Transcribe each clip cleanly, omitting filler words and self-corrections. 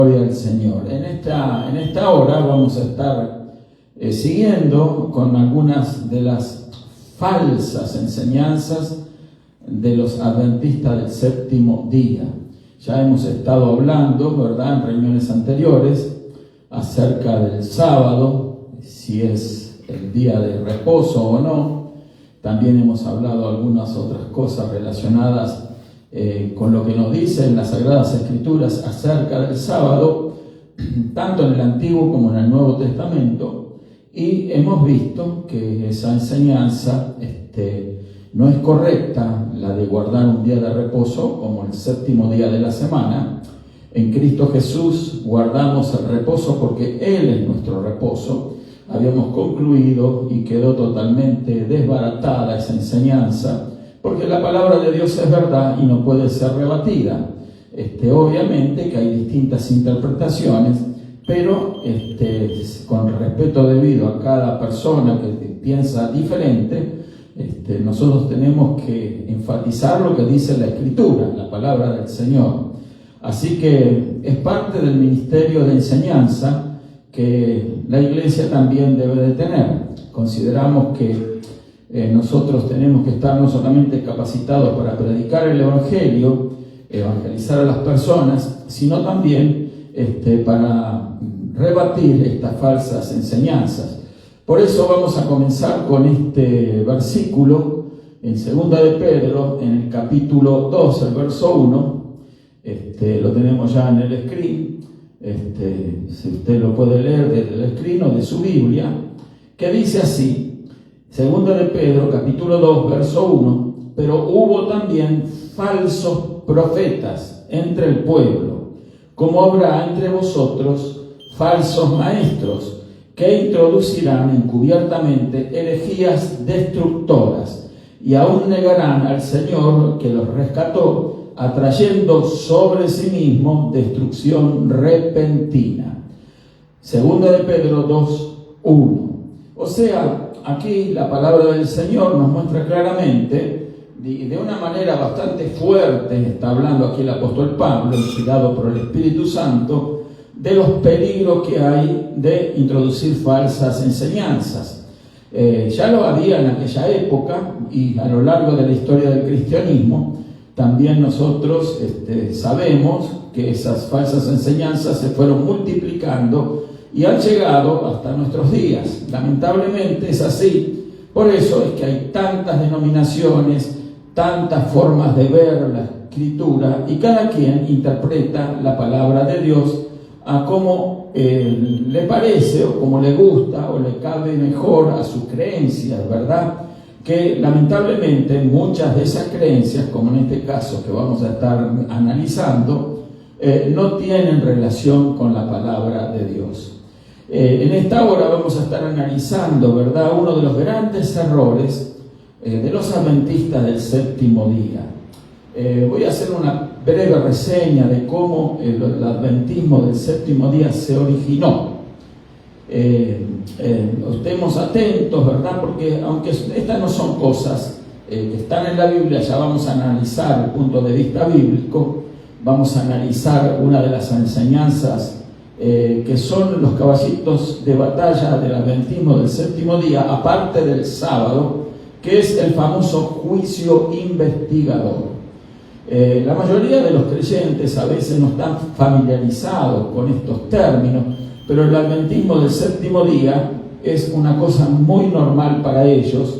Gloria al Señor. En esta hora vamos a estar siguiendo con algunas de las falsas enseñanzas de los adventistas del séptimo día. Ya hemos estado hablando, ¿verdad?, en reuniones anteriores acerca del sábado, si es el día de reposo o no. También hemos hablado algunas otras cosas relacionadas con lo que nos dicen las Sagradas Escrituras acerca del sábado, tanto en el Antiguo como en el Nuevo Testamento, y hemos visto que esa enseñanza no es correcta, la de guardar un día de reposo como el séptimo día de la semana. En Cristo Jesús guardamos el reposo porque Él es nuestro reposo. Habíamos concluido y quedó totalmente desbaratada esa enseñanza, porque la palabra de Dios es verdad y no puede ser rebatida. Obviamente que hay distintas interpretaciones, pero con respeto debido a cada persona que piensa diferente, nosotros tenemos que enfatizar lo que dice la Escritura, la palabra del Señor. Así que es parte del ministerio de enseñanza que la Iglesia también debe de tener. Consideramos que nosotros tenemos que estar no solamente capacitados para predicar el Evangelio, evangelizar a las personas, sino también para rebatir estas falsas enseñanzas. Por eso vamos a comenzar con este versículo en 2 de Pedro, en el capítulo 2, el verso 1. Lo tenemos ya en el screen. Si usted lo puede leer desde el screen o de su Biblia, que dice así: 2 de Pedro, capítulo 2, verso 1, pero hubo también falsos profetas entre el pueblo, como habrá entre vosotros falsos maestros, que introducirán encubiertamente herejías destructoras, y aún negarán al Señor que los rescató, atrayendo sobre sí mismo destrucción repentina. 2 de Pedro 2, 1. O sea, aquí la palabra del Señor nos muestra claramente, de una manera bastante fuerte, está hablando aquí el apóstol Pablo, inspirado por el Espíritu Santo, de los peligros que hay de introducir falsas enseñanzas. Ya lo había en aquella época y a lo largo de la historia del cristianismo. También nosotros sabemos que esas falsas enseñanzas se fueron multiplicando y han llegado hasta nuestros días. Lamentablemente es así. Por eso es que hay tantas denominaciones, tantas formas de ver la Escritura, y cada quien interpreta la palabra de Dios a como le parece o como le gusta o le cabe mejor a sus creencias, ¿verdad? Que lamentablemente muchas de esas creencias, como en este caso que vamos a estar analizando, no tienen relación con la palabra de Dios. En esta hora vamos a estar analizando, ¿verdad?, uno de los grandes errores de los adventistas del séptimo día. Voy a hacer una breve reseña de cómo el adventismo del séptimo día se originó. Estemos atentos, ¿verdad?, porque aunque estas no son cosas que están en la Biblia, ya vamos a analizar el punto de vista bíblico. Vamos a analizar una de las enseñanzas que son los caballitos de batalla del adventismo del séptimo día, aparte del sábado, que es el famoso juicio investigador. La mayoría de los creyentes a veces no están familiarizados con estos términos, pero el adventismo del séptimo día es una cosa muy normal para ellos,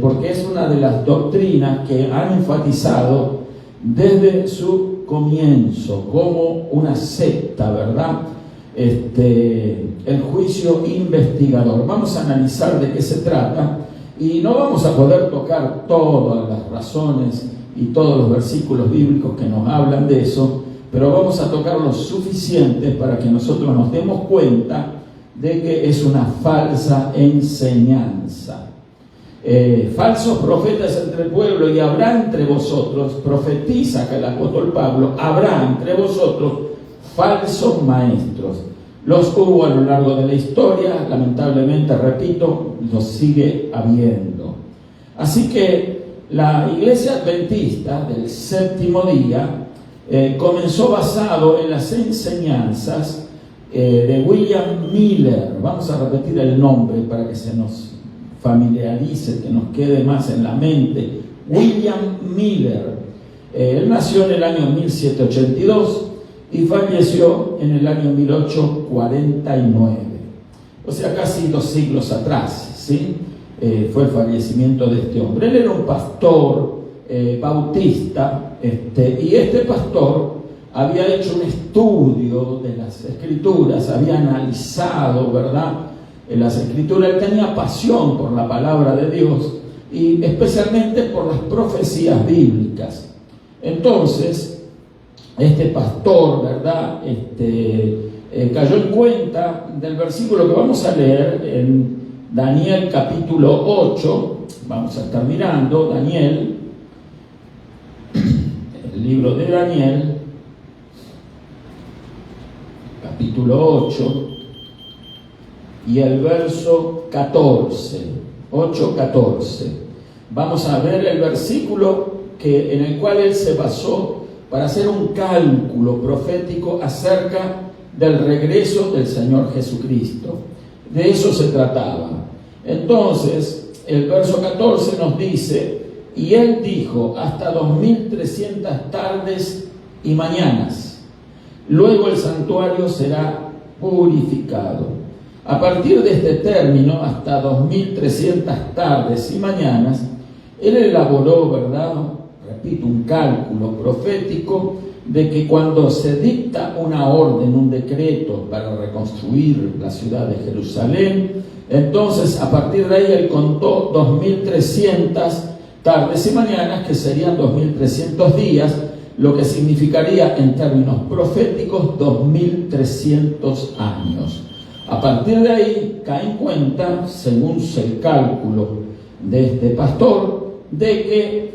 porque es una de las doctrinas que han enfatizado desde su comienzo como una secta, ¿verdad? El juicio investigador. Vamos a analizar de qué se trata y no vamos a poder tocar todas las razones y todos los versículos bíblicos que nos hablan de eso, pero vamos a tocar lo suficiente para que nosotros nos demos cuenta de que es una falsa enseñanza. Falsos profetas entre el pueblo, y habrá entre vosotros, profetiza que el apóstol Pablo, habrá entre vosotros falsos maestros. Los hubo a lo largo de la historia, lamentablemente, repito, los sigue habiendo. Así que la Iglesia Adventista del séptimo día comenzó basado en las enseñanzas de William Miller. Vamos a repetir el nombre para que se nos familiarice, que nos quede más en la mente. William Miller. Él nació en el año 1782 y falleció en el año 1849. O sea, casi 2 siglos atrás, ¿sí? Fue el fallecimiento de este hombre. Él era un pastor bautista, y este pastor había hecho un estudio de las Escrituras, había analizado, ¿verdad?, las Escrituras. Él tenía pasión por la palabra de Dios y especialmente por las profecías bíblicas. Entonces, este pastor, ¿verdad?, cayó en cuenta del versículo que vamos a leer en Daniel capítulo 8. Vamos a estar mirando Daniel, el libro de Daniel, capítulo 8, y el verso 14, 8:14. Vamos a ver el versículo en el cual él se basó para hacer un cálculo profético acerca del regreso del Señor Jesucristo. De eso se trataba. Entonces, el verso 14 nos dice: y él dijo, hasta 2300 tardes y mañanas. Luego el santuario será purificado. A partir de este término, hasta 2300 tardes y mañanas, él elaboró, ¿verdad?, repito, un cálculo profético de que cuando se dicta una orden, un decreto para reconstruir la ciudad de Jerusalén, entonces a partir de ahí él contó 2300 tardes y mañanas, que serían 2300 días, lo que significaría en términos proféticos 2300 años. A partir de ahí cae en cuenta, según el cálculo de este pastor, de que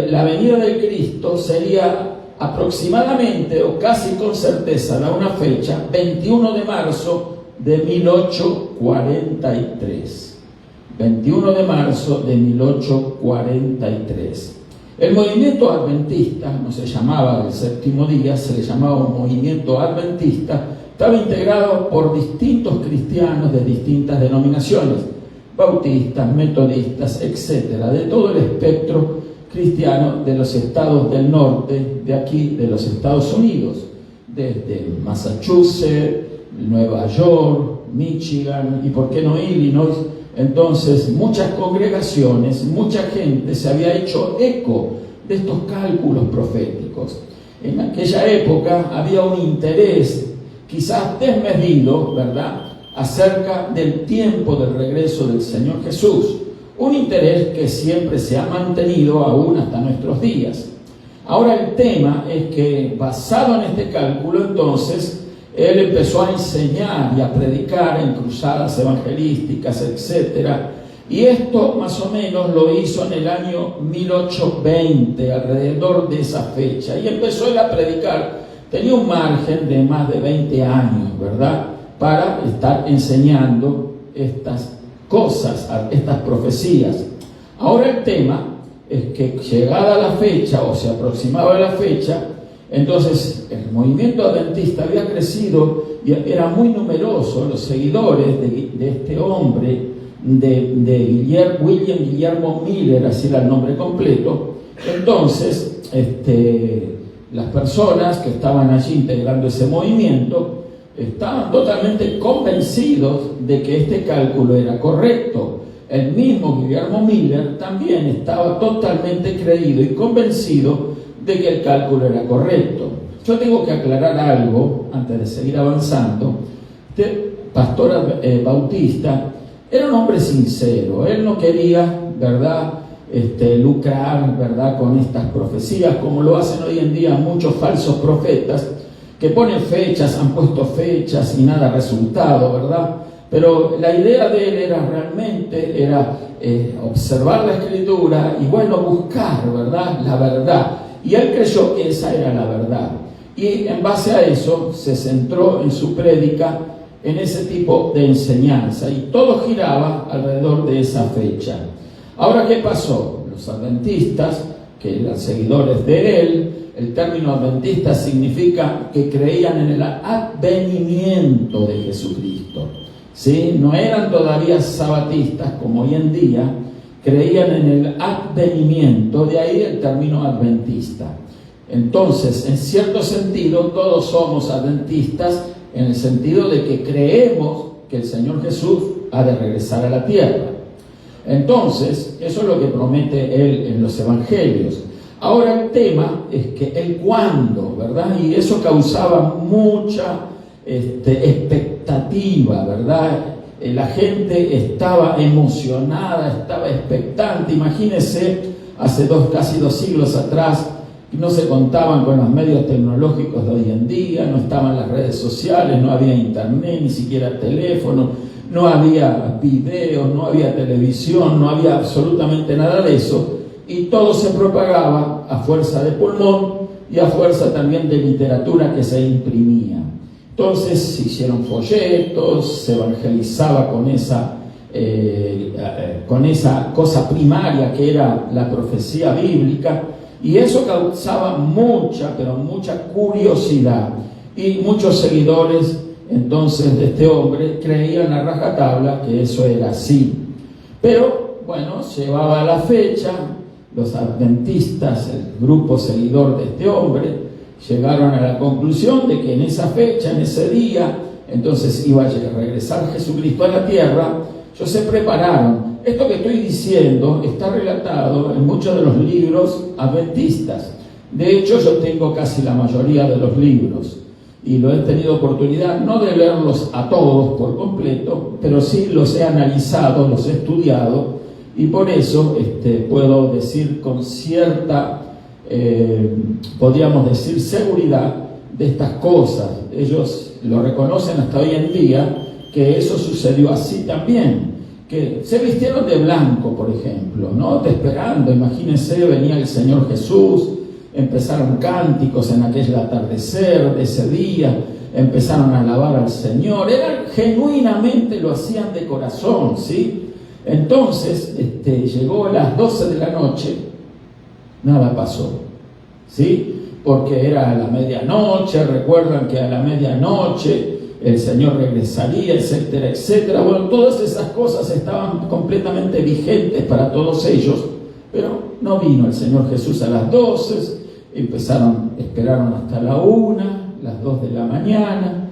la venida del Cristo sería aproximadamente o casi con certeza, da una fecha, 21 de marzo de 1843. 21 de marzo de 1843. El movimiento adventista no se llamaba el séptimo día, se le llamaba un movimiento adventista. Estaba integrado por distintos cristianos de distintas denominaciones, bautistas, metodistas, etcétera, de todo el espectro cristiano de los estados del norte, de aquí, de los Estados Unidos, desde Massachusetts, Nueva York, Michigan y, ¿por qué no, Illinois? Entonces, muchas congregaciones, mucha gente se había hecho eco de estos cálculos proféticos. En aquella época había un interés, quizás desmedido, ¿verdad?, acerca del tiempo del regreso del Señor Jesús. Un interés que siempre se ha mantenido aún hasta nuestros días. Ahora el tema es que, basado en este cálculo, entonces, él empezó a enseñar y a predicar en cruzadas evangelísticas, etc. Y esto más o menos lo hizo en el año 1820, alrededor de esa fecha. Y empezó él a predicar. Tenía un margen de más de 20 años, ¿verdad?, para estar enseñando estas cosas, estas profecías. Ahora el tema es que, llegada la fecha, o se aproximaba la fecha, entonces el movimiento adventista había crecido y era muy numeroso los seguidores de este hombre, de William Guillermo Miller, así era el nombre completo. Entonces, las personas que estaban allí integrando ese movimiento estaban totalmente convencidos de que este cálculo era correcto. El mismo Guillermo Miller también estaba totalmente creído y convencido de que el cálculo era correcto. Yo tengo que aclarar algo antes de seguir avanzando. Este pastor bautista era un hombre sincero. Él no quería, ¿verdad?, lucrar, ¿verdad?, con estas profecías, como lo hacen hoy en día muchos falsos profetas que ponen fechas, han puesto fechas y nada resultado, ¿verdad? Pero la idea de él era realmente observar la Escritura y, bueno, buscar, ¿verdad?, la verdad. Y él creyó que esa era la verdad. Y en base a eso se centró en su prédica en ese tipo de enseñanza. Y todo giraba alrededor de esa fecha. Ahora, ¿qué pasó? Los adventistas que eran seguidores de él. El término adventista significa que creían en el advenimiento de Jesucristo, ¿sí? No eran todavía sabatistas como hoy en día, creían en el advenimiento, de ahí el término adventista. Entonces, en cierto sentido, todos somos adventistas en el sentido de que creemos que el Señor Jesús ha de regresar a la tierra. Entonces, eso es lo que promete Él en los evangelios. Ahora el tema es que el cuándo, ¿verdad? Y eso causaba mucha expectativa, ¿verdad? La gente estaba emocionada, estaba expectante. Imagínense, hace casi 2 siglos atrás, no se contaban con los medios tecnológicos de hoy en día, no estaban las redes sociales, no había internet, ni siquiera teléfono, no había videos, no había televisión, no había absolutamente nada de eso. Y todo se propagaba a fuerza de pulmón y a fuerza también de literatura que se imprimía. Entonces se hicieron folletos, se evangelizaba con esa cosa primaria que era la profecía bíblica, y eso causaba mucha, pero mucha curiosidad. Y muchos seguidores entonces de este hombre creían a rajatabla que eso era así. Pero bueno, llevaba la fecha. Los adventistas, el grupo seguidor de este hombre, llegaron a la conclusión de que en esa fecha, en ese día, entonces iba a regresar Jesucristo a la tierra. Ellos se prepararon. Esto que estoy diciendo está relatado en muchos de los libros adventistas. De hecho, yo tengo casi la mayoría de los libros y lo he tenido oportunidad no de leerlos a todos por completo, pero sí los he analizado, los he estudiado. Y por eso puedo decir con cierta, podríamos decir, seguridad de estas cosas. Ellos lo reconocen hasta hoy en día, que eso sucedió así también. Que se vistieron de blanco, por ejemplo, ¿no? Esperando, imagínense, venía el Señor Jesús, empezaron cánticos en aquel atardecer de ese día, empezaron a alabar al Señor, genuinamente lo hacían de corazón, ¿sí? Entonces, llegó a las 12 de la noche, nada pasó, ¿sí? Porque era a la medianoche, recuerdan que a la medianoche el Señor regresaría, etcétera, etcétera. Bueno, todas esas cosas estaban completamente vigentes para todos ellos, pero no vino el Señor Jesús a las 12, esperaron hasta la 1, las 2 de la mañana,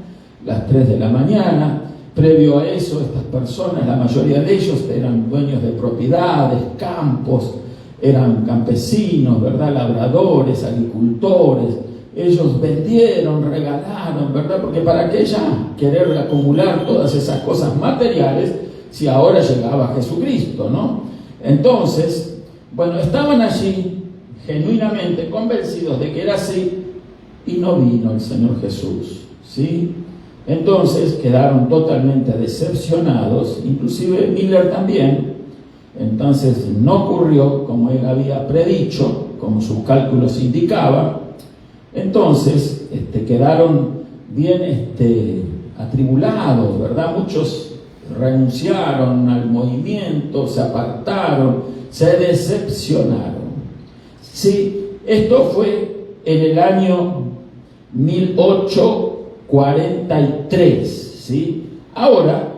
las 3 de la mañana. Previo a eso, estas personas, la mayoría de ellos eran dueños de propiedades, campos, eran campesinos, ¿verdad? Labradores, agricultores. Ellos vendieron, regalaron, ¿verdad? Porque para qué ya querer acumular todas esas cosas materiales si ahora llegaba Jesucristo, ¿no? Entonces, bueno, estaban allí genuinamente convencidos de que era así y no vino el Señor Jesús, ¿sí? Entonces quedaron totalmente decepcionados, inclusive Miller también. Entonces no ocurrió como él había predicho, como sus cálculos indicaban. Entonces quedaron bien atribulados, ¿verdad? Muchos renunciaron al movimiento, se apartaron, se decepcionaron. Sí, esto fue en el año 1843, ¿sí? Ahora,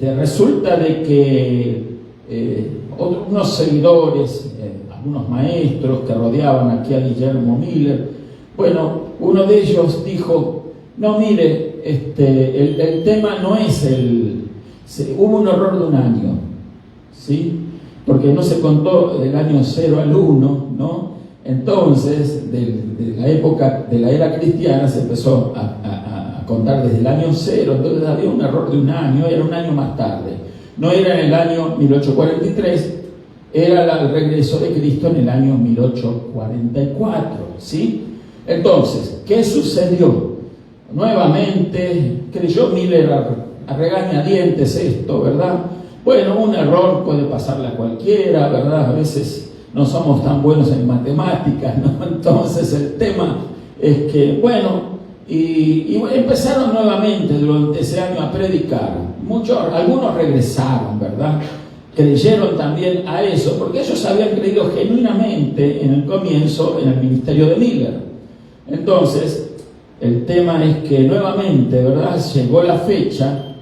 resulta de que unos seguidores, algunos maestros que rodeaban aquí a Guillermo Miller, bueno, uno de ellos dijo, no, mire, el tema no es hubo un error de un año, ¿sí? Porque no se contó del año 0 al 1, ¿no? Entonces, de la época de la era cristiana se empezó a contar desde el año 0, entonces había un error de un año, era un año más tarde. No era en el año 1843, era el regreso de Cristo en el año 1844, ¿sí? Entonces, ¿qué sucedió? Nuevamente, creyó Miller a regañadientes esto, ¿verdad? Bueno, un error puede pasarle a cualquiera, ¿verdad? A veces no somos tan buenos en matemáticas, ¿no? Entonces el tema es que, bueno, y empezaron nuevamente durante ese año a predicar. Algunos regresaron, ¿verdad? creyeron también a eso, porque ellos habían creído genuinamente en el comienzo en el ministerio de Miller. Entonces, el tema es que nuevamente, ¿verdad?, llegó la fecha,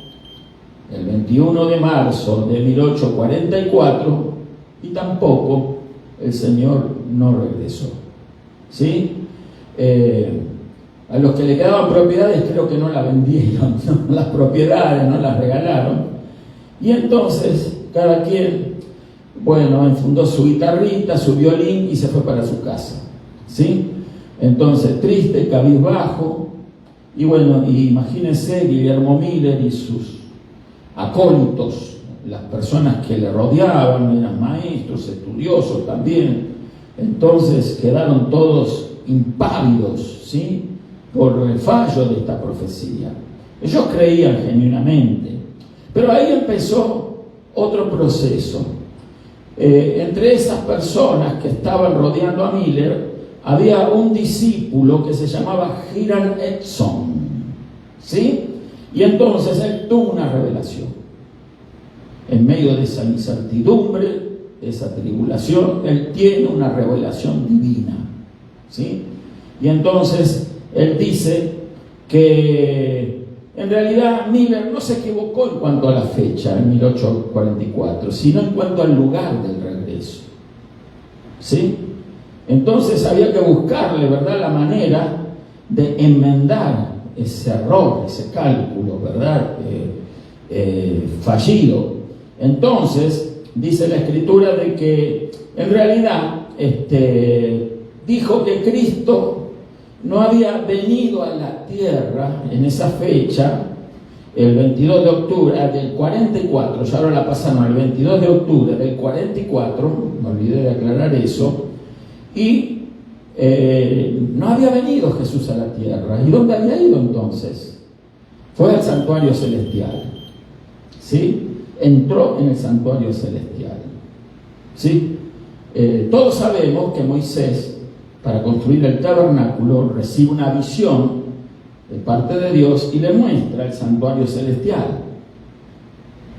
el 21 de marzo de 1844, y tampoco el Señor no regresó. ¿Sí? A los que le quedaban propiedades creo que no las vendieron, ¿no? Las propiedades no las regalaron. Y entonces cada quien, bueno, enfundó su guitarrita, su violín y se fue para su casa. ¿Sí? Entonces, triste, cabizbajo, y bueno, imagínense Guillermo Miller y sus acólitos, las personas que le rodeaban, eran maestros, estudiosos también, entonces quedaron todos impávidos, ¿sí?, por el fallo de esta profecía. Ellos creían genuinamente, pero ahí empezó otro proceso. Entre esas personas que estaban rodeando a Miller, había un discípulo que se llamaba Hiram Edson, ¿sí? Y entonces él tuvo una revelación. En medio de esa incertidumbre, esa tribulación, él tiene una revelación divina, ¿sí? Y entonces él dice que en realidad Miller no se equivocó en cuanto a la fecha, en 1844, sino en cuanto al lugar del regreso, ¿sí? Entonces había que buscarle, ¿verdad?, la manera de enmendar ese error, ese cálculo, ¿verdad?, fallido. Entonces, dice la Escritura de que en realidad dijo que Cristo no había venido a la tierra en esa fecha, el 22 de octubre del 44, ya ahora la pasaron al 22 de octubre del 44, me olvidé de aclarar eso, y no había venido Jesús a la tierra. ¿Y dónde había ido entonces? Fue al santuario celestial, ¿sí? Entró en el santuario celestial, ¿sí? Todos sabemos que Moisés, para construir el tabernáculo, recibe una visión de parte de Dios y le muestra el santuario celestial.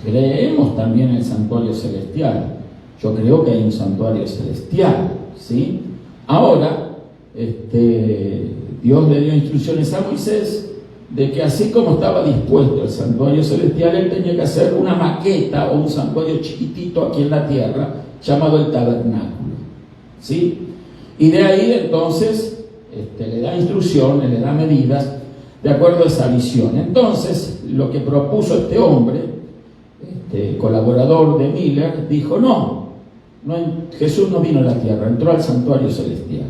Creemos también en el santuario celestial. Yo creo que hay un santuario celestial, ¿sí? Ahora, Dios le dio instrucciones a Moisés de que así como estaba dispuesto el santuario celestial, él tenía que hacer una maqueta o un santuario chiquitito aquí en la tierra, llamado el tabernáculo, ¿sí? Y de ahí entonces le da instrucciones, le da medidas de acuerdo a esa visión. Entonces, lo que propuso este hombre, colaborador de Miller, dijo, no, Jesús no vino a la tierra, entró al santuario celestial.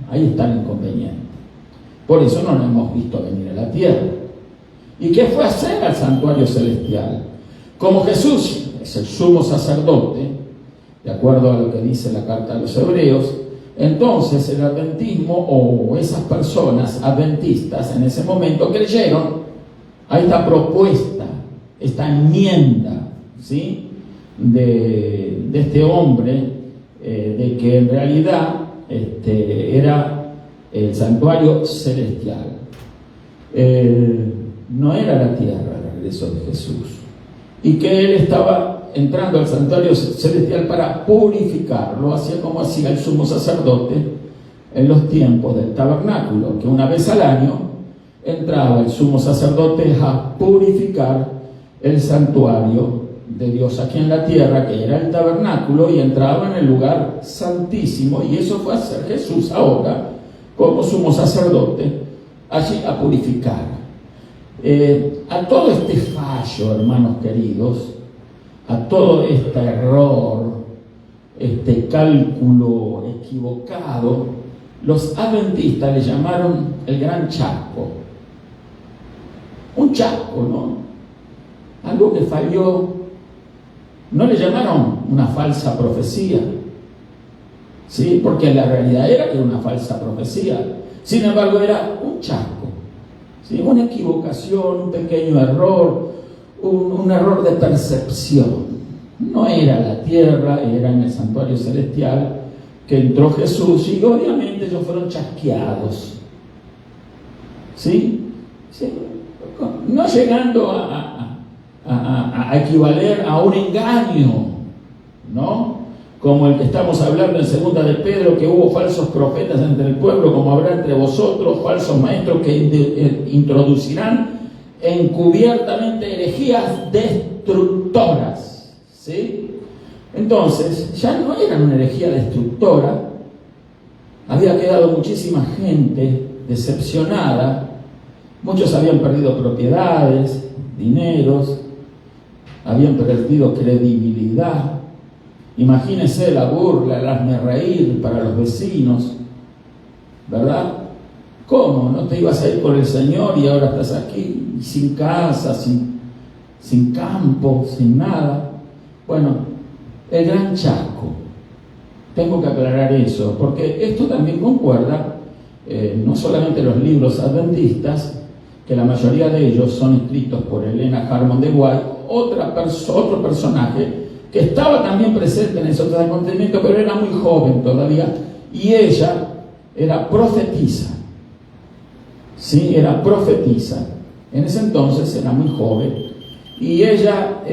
Ahí está el inconveniente. Por eso no lo hemos visto venir a la tierra. ¿Y qué fue a hacer al santuario celestial? Como Jesús es el sumo sacerdote, de acuerdo a lo que dice la carta a los Hebreos, entonces el adventismo o esas personas adventistas en ese momento creyeron a esta propuesta, esta enmienda, ¿sí?, de este hombre, de que en realidad era el santuario celestial. No era la tierra el regreso de Jesús, y que él estaba entrando al santuario celestial para purificarlo, así como hacía el sumo sacerdote en los tiempos del tabernáculo, que una vez al año entraba el sumo sacerdote a purificar el santuario de Dios aquí en la tierra, que era el tabernáculo, y entraba en el lugar santísimo, y eso fue a hacer Jesús ahora como sumo sacerdote allí a purificar. A todo este fallo, hermanos queridos, a todo este error, este cálculo equivocado, los adventistas le llamaron el gran chasco. Un chasco, ¿no? Algo que falló. No le llamaron una falsa profecía, ¿sí? Porque la realidad era que era una falsa profecía. Sin embargo, era un chasco, ¿sí? Una equivocación, un pequeño error, un error de percepción. No era la tierra, era en el santuario celestial que entró Jesús, y obviamente ellos fueron chasqueados, ¿sí? ¿Sí? No llegando a equivaler a un engaño, ¿no? Como el que estamos hablando en segunda de Pedro, que hubo falsos profetas entre el pueblo, como habrá entre vosotros falsos maestros que introducirán encubiertamente herejías destructoras, ¿sí? Entonces, ya no era una herejía destructora, había quedado muchísima gente decepcionada, muchos habían perdido propiedades, dineros, habían perdido credibilidad. Imagínense la burla, el hazme reír para los vecinos, ¿verdad? ¿Cómo? ¿No te ibas a ir por el Señor y ahora estás aquí sin casa, sin campo, sin nada? Bueno, el gran chasco. Tengo que aclarar eso, porque esto también concuerda, no solamente los libros adventistas, que la mayoría de ellos son escritos por Helena Harmon de White, otro personaje que estaba también presente en ese otro acontecimiento, pero era muy joven todavía, y ella era profetisa. Sí, era profetisa. En ese entonces era muy joven, y ella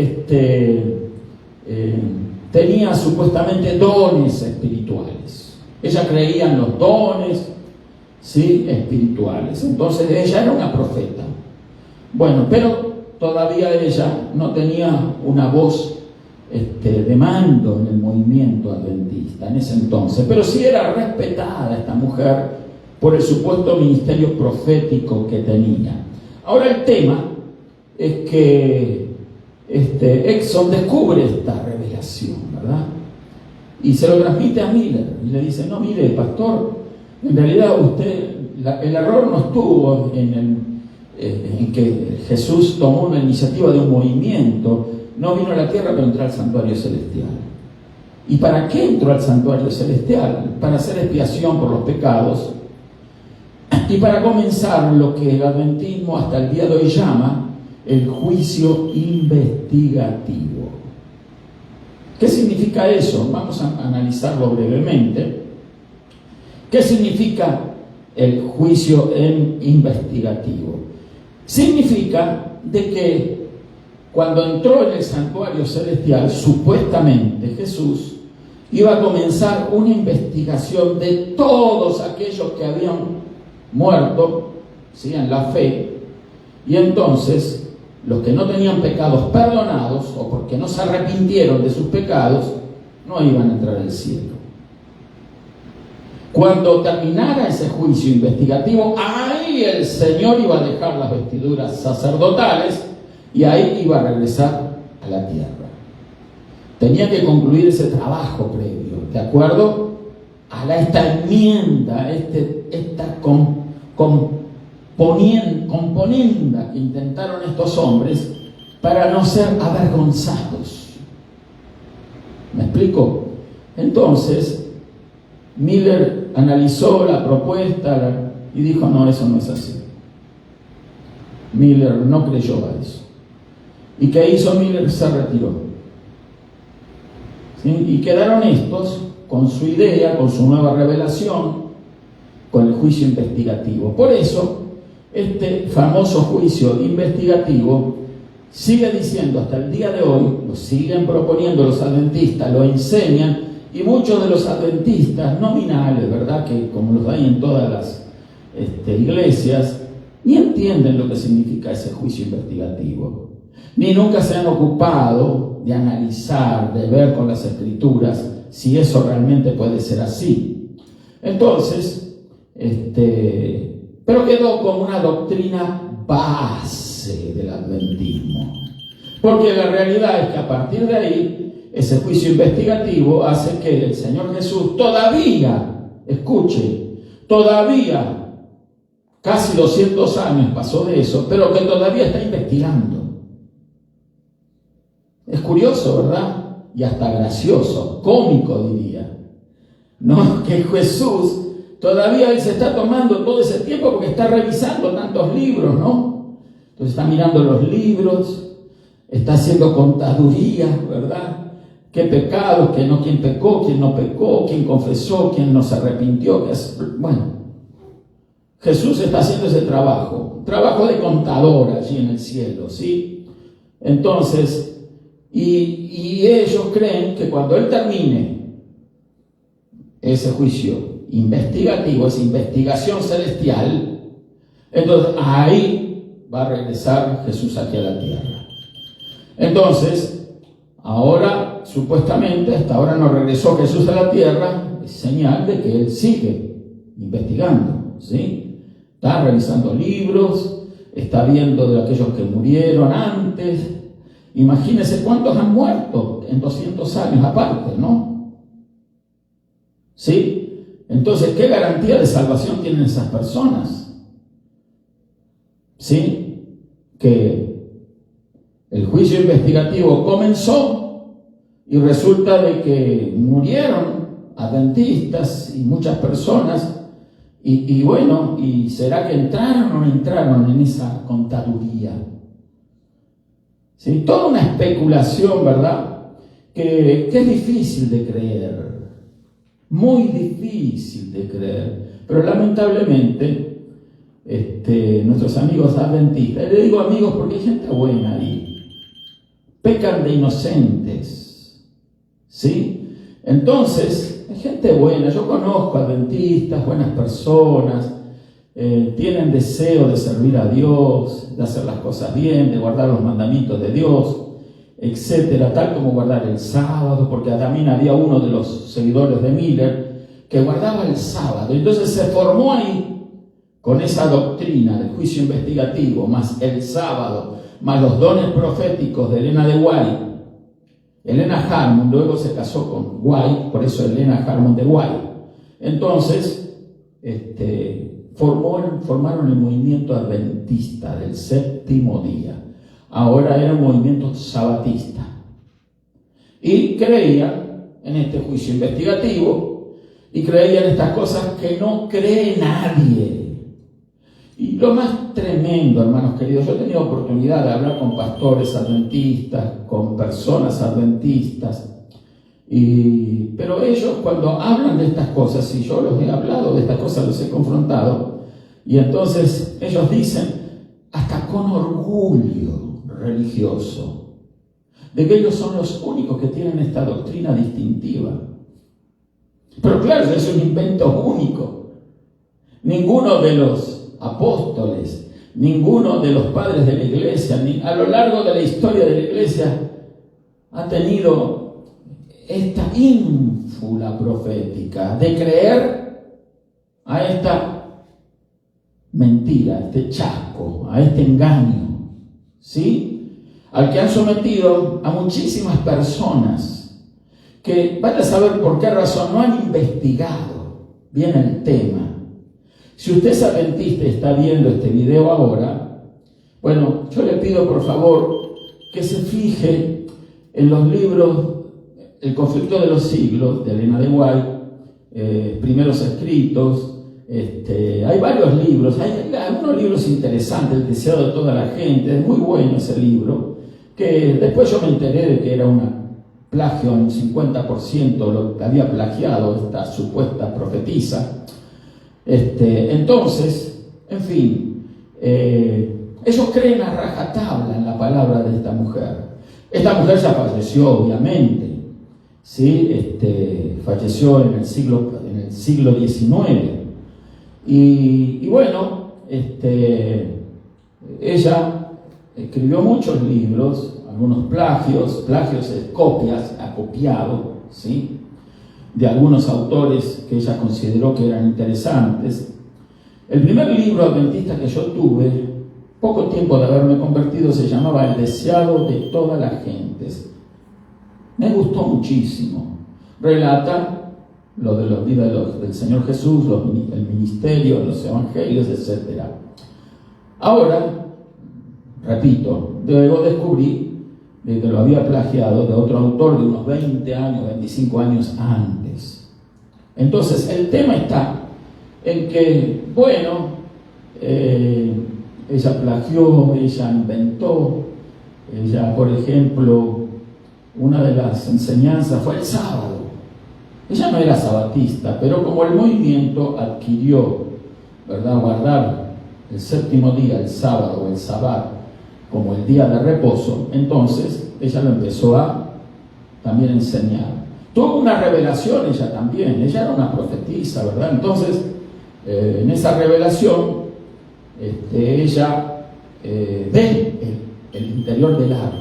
tenía supuestamente dones espirituales. Ella creía en los dones, ¿sí?, espirituales. Entonces ella era una profeta. Bueno, pero todavía ella no tenía una voz de mando en el movimiento adventista en ese entonces, pero sí era respetada esta mujer por el supuesto ministerio profético que tenía. Ahora el tema es que Exxon descubre esta revelación, ¿verdad? Y se lo transmite a Miller y le dice: no, mire, pastor, en realidad el error no estuvo en que Jesús tomó una iniciativa de un movimiento. No vino a la tierra, pero entró al santuario celestial. ¿Y para qué entró al santuario celestial? Para hacer expiación por los pecados y para comenzar lo que el adventismo hasta el día de hoy llama el juicio investigativo. ¿Qué significa eso? Vamos a analizarlo brevemente. ¿Qué significa el juicio investigativo? Significa de que cuando entró en el santuario celestial, supuestamente Jesús iba a comenzar una investigación de todos aquellos que habían muerto, ¿sí?, en la fe, y entonces los que no tenían pecados perdonados o porque no se arrepintieron de sus pecados no iban a entrar al cielo. Cuando terminara ese juicio investigativo, ahí el Señor iba a dejar las vestiduras sacerdotales y ahí iba a regresar a la tierra. Tenía que concluir ese trabajo previo, ¿de acuerdo? A esta enmienda, esta componenda que intentaron estos hombres para no ser avergonzados. ¿Me explico? Entonces, Miller analizó la propuesta y dijo: no, eso no es así. Miller no creyó a eso. ¿Y qué hizo Miller? Se retiró. ¿Sí? Y quedaron estos con su idea, con su nueva revelación, con el juicio investigativo. Por eso, este famoso juicio investigativo sigue diciendo hasta el día de hoy, lo siguen proponiendo los adventistas, lo enseñan, y muchos de los adventistas nominales, ¿verdad?, que como los hay en todas las iglesias, ni entienden lo que significa ese juicio investigativo, ni nunca se han ocupado de analizar, de ver con las escrituras si eso realmente puede ser así. Entonces, pero quedó como una doctrina base del adventismo, porque la realidad es que a partir de ahí, ese juicio investigativo hace que el Señor Jesús todavía, escuche, todavía casi 200 años pasó de eso, pero que todavía está investigando. Es curioso, ¿verdad? Y hasta gracioso, cómico diría, ¿no? Que Jesús todavía él se está tomando todo ese tiempo porque está revisando tantos libros, ¿no? Entonces está mirando los libros, está haciendo contaduría, ¿verdad? ¿Qué pecados? ¿Qué no? ¿Quién pecó? ¿Quién no pecó? ¿Quién confesó? ¿Quién no se arrepintió? Bueno, Jesús está haciendo ese trabajo de contador allí en el cielo, ¿sí? Entonces, Y ellos creen que cuando él termine ese juicio investigativo, esa investigación celestial, entonces ahí va a regresar Jesús aquí a la tierra. Entonces, ahora, supuestamente, hasta ahora no regresó Jesús a la tierra, es señal de que él sigue investigando, ¿sí? Está revisando libros, está viendo de aquellos que murieron antes. Imagínense cuántos han muerto en 200 años aparte, ¿no? ¿Sí? Entonces, ¿qué garantía de salvación tienen esas personas? ¿Sí? Que el juicio investigativo comenzó y resulta de que murieron adventistas y muchas personas y bueno, ¿y será que entraron o no entraron en esa contaduría? ¿Sí? Toda una especulación, ¿verdad? Que es difícil de creer, muy difícil de creer, pero lamentablemente nuestros amigos adventistas, le digo amigos porque hay gente buena ahí, pecan de inocentes, ¿sí? Entonces, hay gente buena, yo conozco adventistas, buenas personas, tienen deseo de servir a Dios, de hacer las cosas bien, de guardar los mandamientos de Dios, etcétera, tal como guardar el sábado, porque también había uno de los seguidores de Miller que guardaba el sábado, entonces se formó ahí con esa doctrina del juicio investigativo, más el sábado, más los dones proféticos de Elena de White. Elena Harmon luego se casó con White, por eso Elena Harmon de White. Entonces, formaron el movimiento adventista del séptimo día. Ahora era un movimiento sabatista. Y creía en este juicio investigativo y creía en estas cosas que no cree nadie. Y lo más tremendo, hermanos queridos, yo he tenido oportunidad de hablar con pastores adventistas, con personas adventistas, pero ellos cuando hablan de estas cosas, y yo los he hablado de estas cosas, los he confrontado, y entonces ellos dicen, hasta con orgullo religioso, de que ellos son los únicos que tienen esta doctrina distintiva. Pero claro, es un invento único. Ninguno de los apóstoles, ninguno de los padres de la iglesia, ni a lo largo de la historia de la iglesia, ha tenido esta ínfula profética de creer a esta mentira, a este chasco, a este engaño, ¿sí? Al que han sometido a muchísimas personas que van a saber por qué razón no han investigado bien el tema. Si usted es adventista y está viendo este video ahora, bueno, yo le pido por favor que se fije en los libros El conflicto de los siglos, de Elena de White, primeros escritos, hay varios libros, hay algunos libros interesantes, El deseo de toda la gente, es muy bueno ese libro, que después yo me enteré de que era una plagio en 50%, lo que había plagiado esta supuesta profetisa. Entonces, en fin, ellos creen a rajatabla en la palabra de esta mujer. Esta mujer ya falleció, obviamente, ¿sí? Falleció en el siglo XIX. Y bueno, ella escribió muchos libros, algunos plagios es copias, ha copiado, ¿sí? De algunos autores que ella consideró que eran interesantes. El primer libro adventista que yo tuve, poco tiempo de haberme convertido, se llamaba El deseado de todas las gentes. Me gustó muchísimo. Relata lo de los días del Señor Jesús, el ministerio, los evangelios, etc. Ahora, repito, luego descubrí de que lo había plagiado de otro autor de unos 20 años, 25 años antes. Entonces, el tema está en que, bueno, ella plagió, ella inventó, ella, por ejemplo, una de las enseñanzas fue el sábado. Ella no era sabatista, pero como el movimiento adquirió, ¿verdad?, guardar el séptimo día, el sábado, el sabbat, como el día de reposo, entonces ella lo empezó a también enseñar. Tuvo una revelación ella también, ella era una profetisa, ¿verdad? Entonces, en esa revelación, ella ve el interior del arca,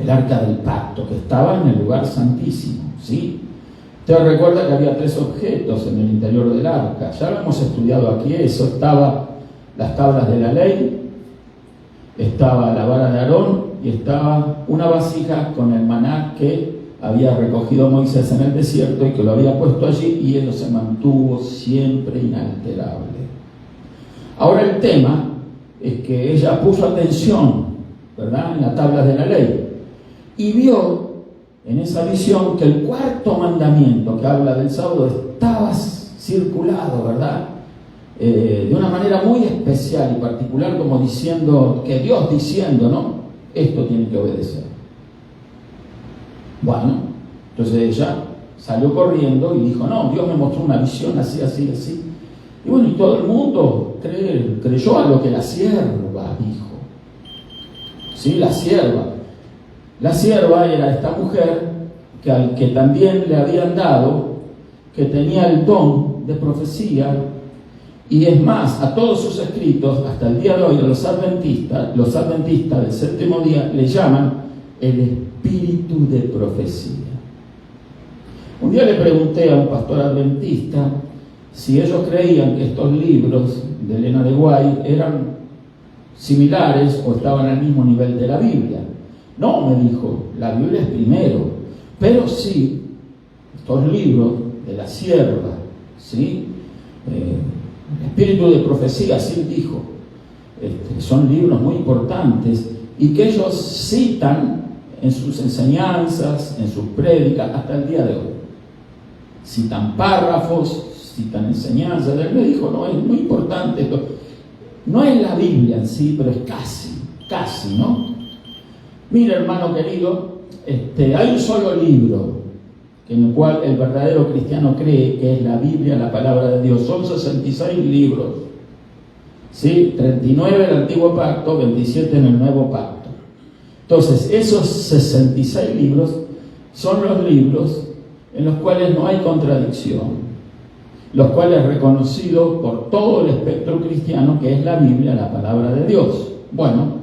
el arca del pacto, que estaba en el lugar santísimo, ¿sí? Usted recuerda que había 3 objetos en el interior del arca, ya lo hemos estudiado aquí eso, estaba las tablas de la ley, estaba la vara de Aarón y estaba una vasija con el maná que había recogido Moisés en el desierto y que lo había puesto allí, y él se mantuvo siempre inalterable. Ahora el tema es que ella puso atención, ¿verdad?, en las tablas de la ley, y vio en esa visión que el 4.º mandamiento que habla del sábado estaba circulado, ¿verdad?, de una manera muy especial y particular, como diciendo, que Dios diciendo, ¿no?, esto tiene que obedecer. Bueno, entonces ella salió corriendo y dijo, no, Dios me mostró una visión así, así, así. Y bueno, y todo el mundo creyó a lo que la sierva dijo. ¿Sí? La sierva. La sierva era esta mujer que también le habían dado, que tenía el don de profecía. Y es más, a todos sus escritos, hasta el día de hoy, los adventistas del 7º día le llaman el espíritu de profecía. Un día le pregunté a un pastor adventista si ellos creían que estos libros de Elena de White eran similares o estaban al mismo nivel de la Biblia. No, me dijo, la Biblia es primero, pero sí, estos libros de la sierva, ¿sí? El espíritu de profecía, así dijo, son libros muy importantes y que ellos citan en sus enseñanzas, en sus prédicas, hasta el día de hoy. Citan párrafos, citan enseñanzas. Él me dijo, no, es muy importante esto. No es la Biblia en sí, pero es casi, ¿no? Mira, hermano querido, hay un solo libro en el cual el verdadero cristiano cree que es la Biblia, la palabra de Dios. Son 66 libros, ¿sí? 39 en el Antiguo Pacto, 27 en el Nuevo Pacto. Entonces, esos 66 libros son los libros en los cuales no hay contradicción, los cuales es reconocido por todo el espectro cristiano que es la Biblia, la palabra de Dios. Bueno,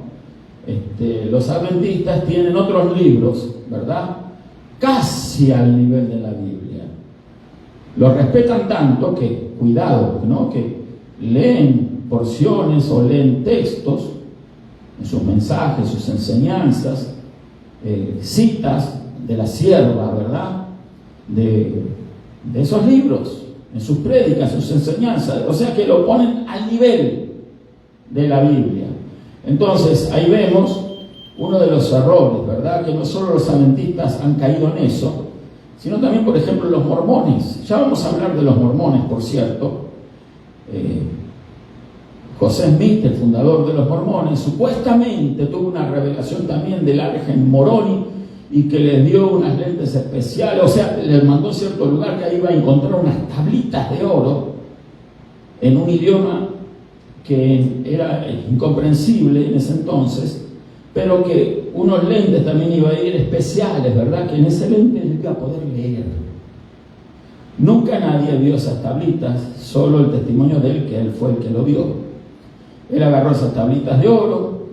los adventistas tienen otros libros, ¿verdad?, casi al nivel de la Biblia. Los respetan tanto que, cuidado, ¿no?, que leen porciones o leen textos en sus mensajes, sus enseñanzas, citas de la sierva, ¿verdad?, de esos libros, en sus prédicas, sus enseñanzas, o sea que lo ponen al nivel de la Biblia. Entonces, ahí vemos uno de los errores, ¿verdad?, que no solo los adventistas han caído en eso, sino también, por ejemplo, los mormones. Ya vamos a hablar de los mormones, por cierto. José Smith, el fundador de los mormones, supuestamente tuvo una revelación también del Argen Moroni y que les dio unas lentes especiales, o sea, les mandó a cierto lugar que ahí iba a encontrar unas tablitas de oro en un idioma que era incomprensible en ese entonces, pero que unos lentes también iba a ir especiales, ¿verdad?, que en ese lente él iba a poder leer. Nunca nadie vio esas tablitas, solo el testimonio de él, que él fue el que lo vio. Él agarró esas tablitas de oro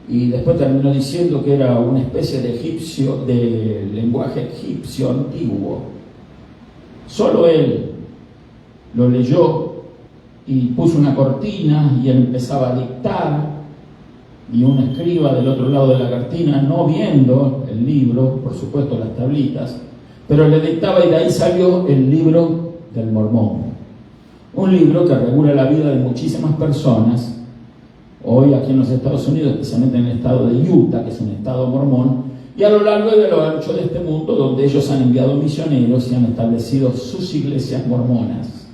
y después terminó diciendo que era una especie de lenguaje egipcio antiguo. Solo él lo leyó y puso una cortina y él empezaba a dictar, y un escriba del otro lado de la cortina, no viendo el libro, por supuesto las tablitas, pero le dictaba, y de ahí salió el libro del Mormón. Un libro que regula la vida de muchísimas personas, hoy aquí en los Estados Unidos, especialmente en el estado de Utah, que es un estado mormón, y a lo largo y a lo ancho de este mundo, donde ellos han enviado misioneros y han establecido sus iglesias mormonas,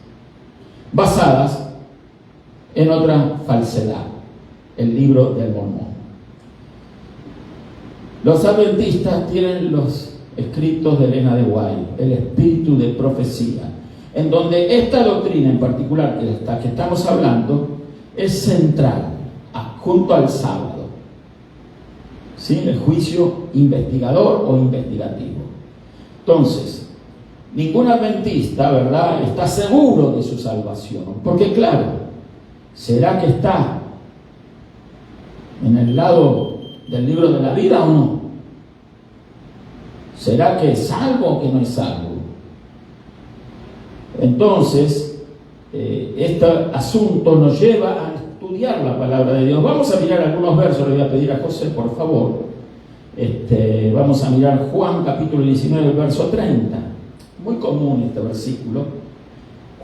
basadas en otra falsedad, el libro del Mormón. Los adventistas tienen los escritos de Elena de White, el espíritu de profecía, en donde esta doctrina en particular que estamos hablando es central, junto al sábado. ¿Sí? El juicio investigador o investigativo. Entonces, ningún adventista, ¿verdad?, está seguro de su salvación. Porque claro, ¿será que está en el lado del libro de la vida o no? ¿Será que es salvo o que no es salvo? Entonces, este asunto nos lleva a estudiar la palabra de Dios. Vamos a mirar algunos versos, le voy a pedir a José, por favor. Vamos a mirar Juan capítulo 19, verso 30. Muy común este versículo.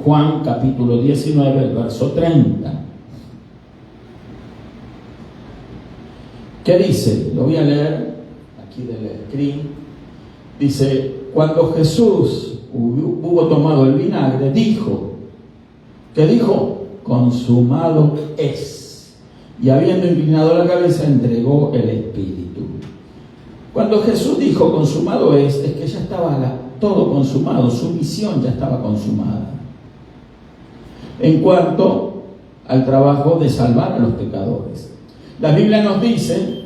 Juan capítulo 19, el verso 30. ¿Qué dice? Lo voy a leer aquí del screen. Dice: cuando Jesús hubo tomado el vinagre, dijo, ¿qué dijo? Consumado es. Y habiendo inclinado la cabeza, entregó el Espíritu. Cuando Jesús dijo consumado es que ya estaba todo consumado, su misión ya estaba consumada. En cuanto al trabajo de salvar a los pecadores. La Biblia nos dice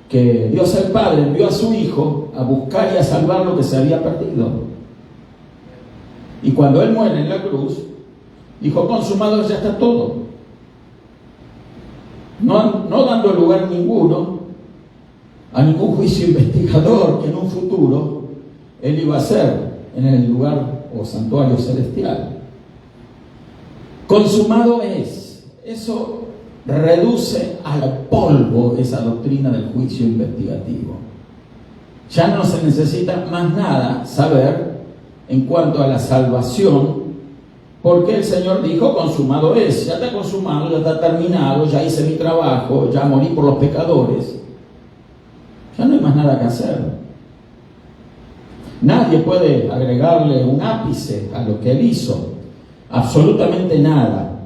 que Dios el Padre envió a su Hijo a buscar y a salvar lo que se había perdido. Y cuando Él muere en la cruz, dijo, consumado ya está todo. No dando lugar ninguno a ningún juicio investigador que en un futuro Él iba a hacer en el lugar o santuario celestial. Consumado es. Eso reduce al polvo esa doctrina del juicio investigativo. Ya no se necesita más nada saber en cuanto a la salvación, porque el Señor dijo, consumado es, ya está consumado, ya está terminado, ya hice mi trabajo, ya morí por los pecadores. Ya no hay más nada que hacer. Nadie puede agregarle un ápice a lo que Él hizo, absolutamente nada.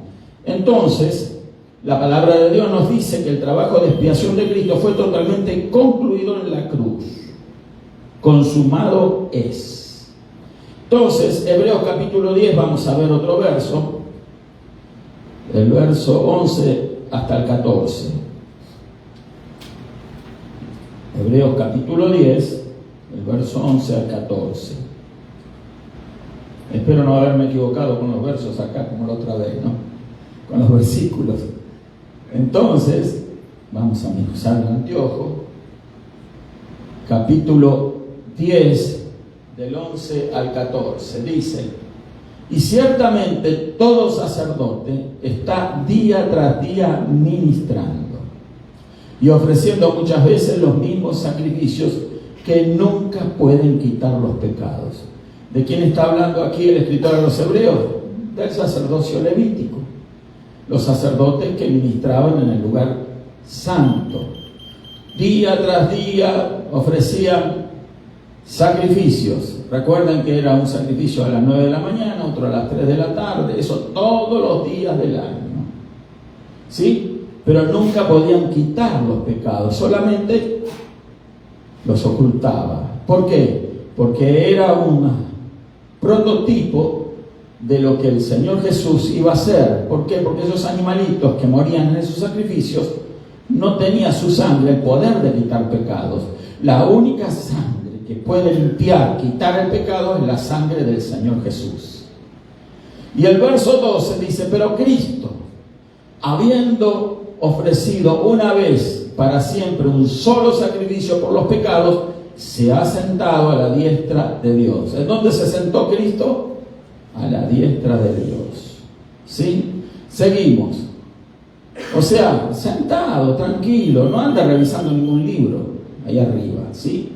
Entonces, la palabra de Dios nos dice que el trabajo de expiación de Cristo fue totalmente concluido en la cruz. Consumado es. Entonces, Hebreos capítulo 10, vamos a ver otro verso, el verso 11 hasta el 14. Hebreos capítulo 10, el verso 11 al 14. Espero no haberme equivocado con los versos acá, como la otra vez, ¿no? Con los versículos. Entonces, vamos a usar el anteojo. Capítulo 10, del 11 al 14, dice: y ciertamente todo sacerdote está día tras día ministrando y ofreciendo muchas veces los mismos sacrificios que nunca pueden quitar los pecados. ¿De quién está hablando aquí el escritor de los Hebreos? Del sacerdocio levítico. Los sacerdotes que ministraban en el lugar santo. Día tras día ofrecían sacrificios. Recuerden que era un sacrificio a las 9 de la mañana, otro a las 3 de la tarde, eso todos los días del año. ¿Sí? Pero nunca podían quitar los pecados, solamente los ocultaba. ¿Por qué? Porque era un prototipo de lo que el Señor Jesús iba a hacer. ¿Por qué? Porque esos animalitos que morían en esos sacrificios no tenía su sangre el poder de quitar pecados. La única sangre que puede limpiar, quitar el pecado es la sangre del Señor Jesús. Y el verso 12 dice: pero Cristo, habiendo ofrecido una vez para siempre un solo sacrificio por los pecados, se ha sentado a la diestra de Dios. ¿En dónde se sentó Cristo? A la diestra de Dios. ¿Sí? Seguimos. O sea, sentado, tranquilo, no anda revisando ningún libro ahí arriba, ¿sí?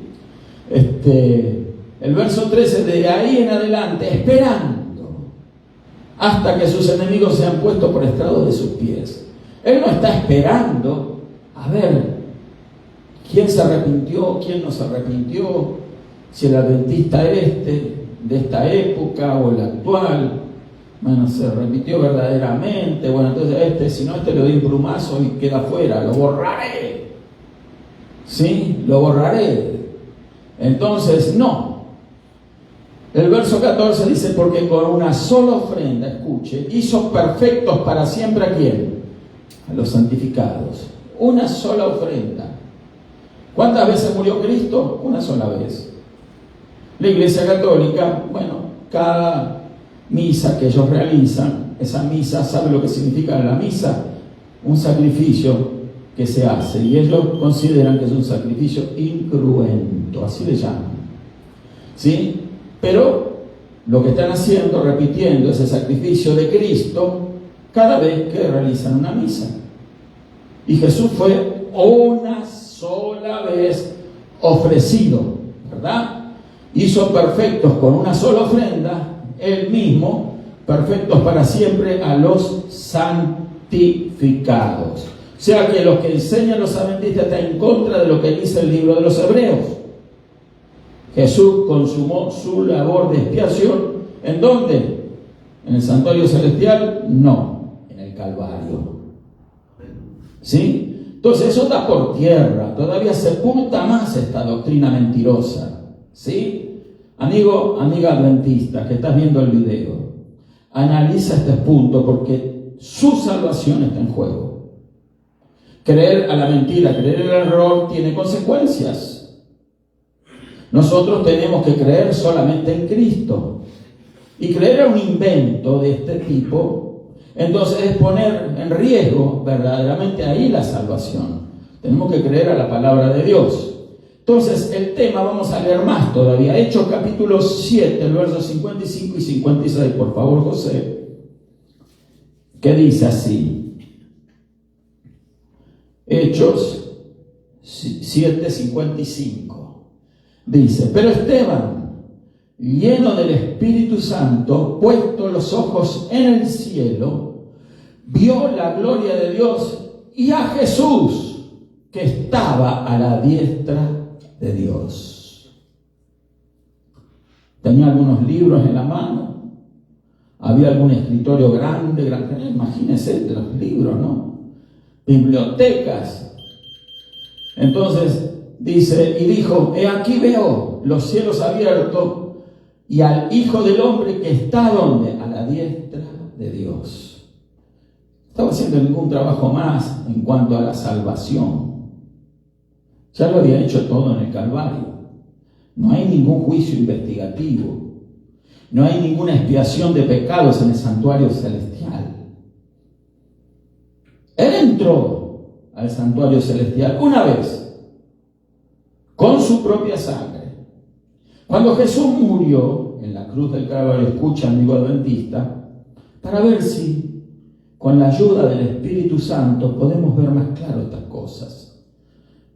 El verso 13, de ahí en adelante, esperando hasta que sus enemigos sean puestos por estrado de sus pies. Él no está esperando a ver quién se arrepintió, quién no se arrepintió, si el adventista de esta época o el actual, bueno, se arrepintió verdaderamente, bueno, entonces si no, le doy un plumazo y queda fuera, lo borraré. ¿Sí? Lo borraré. Entonces, no. El verso 14 dice: porque con una sola ofrenda, escuche, hizo perfectos para siempre ¿a quién? a los santificados. Una sola ofrenda. ¿Cuántas veces murió Cristo? Una sola vez. La Iglesia Católica, bueno, cada misa que ellos realizan, esa misa, ¿sabe lo que significa la misa? Un sacrificio que se hace, y ellos consideran que es un sacrificio incruento, así le llaman. ¿Sí? Pero lo que están haciendo, repitiendo ese sacrificio de Cristo cada vez que realizan una misa. Y Jesús fue una sola vez ofrecido, ¿verdad? Hizo perfectos con una sola ofrenda, Él mismo, perfectos para siempre a los santificados. O sea que los que enseñan los adventistas están en contra de lo que dice el libro de los Hebreos. Jesús consumó su labor de expiación. ¿En dónde? ¿En el santuario celestial? No, en el Calvario. ¿Sí? Entonces eso está por tierra, todavía sepulta más esta doctrina mentirosa. ¿Sí? Amigo, amiga adventista que estás viendo el video, analiza este punto porque su salvación está en juego. Creer a la mentira, creer el error tiene consecuencias. Nosotros tenemos que creer solamente en Cristo. Y creer a un invento de este tipo, entonces es poner en riesgo verdaderamente ahí la salvación. Tenemos que creer a la palabra de Dios. Entonces el tema, vamos a leer más todavía. Hechos capítulo 7, el verso 55 y 56, por favor, José. ¿Qué dice así? Hechos 7:55. Dice: pero Esteban, lleno del Espíritu Santo, puesto los ojos en el cielo, vio la gloria de Dios y a Jesús que estaba a la diestra de Dios. Tenía algunos libros en la mano, había algún escritorio grande, imagínense los libros, ¿no? Bibliotecas. Entonces dice, y dijo: he aquí veo los cielos abiertos y al Hijo del Hombre que está ¿dónde? A la diestra de Dios. Estaba haciendo ningún trabajo más en cuanto a la salvación. Ya lo había hecho todo en el Calvario. No hay ningún juicio investigativo. No hay ninguna expiación de pecados en el santuario celestial. Él entró al santuario celestial una vez, con su propia sangre. Cuando Jesús murió en la cruz del Calvario, escucha, amigo adventista, para ver si con la ayuda del Espíritu Santo podemos ver más claro estas cosas.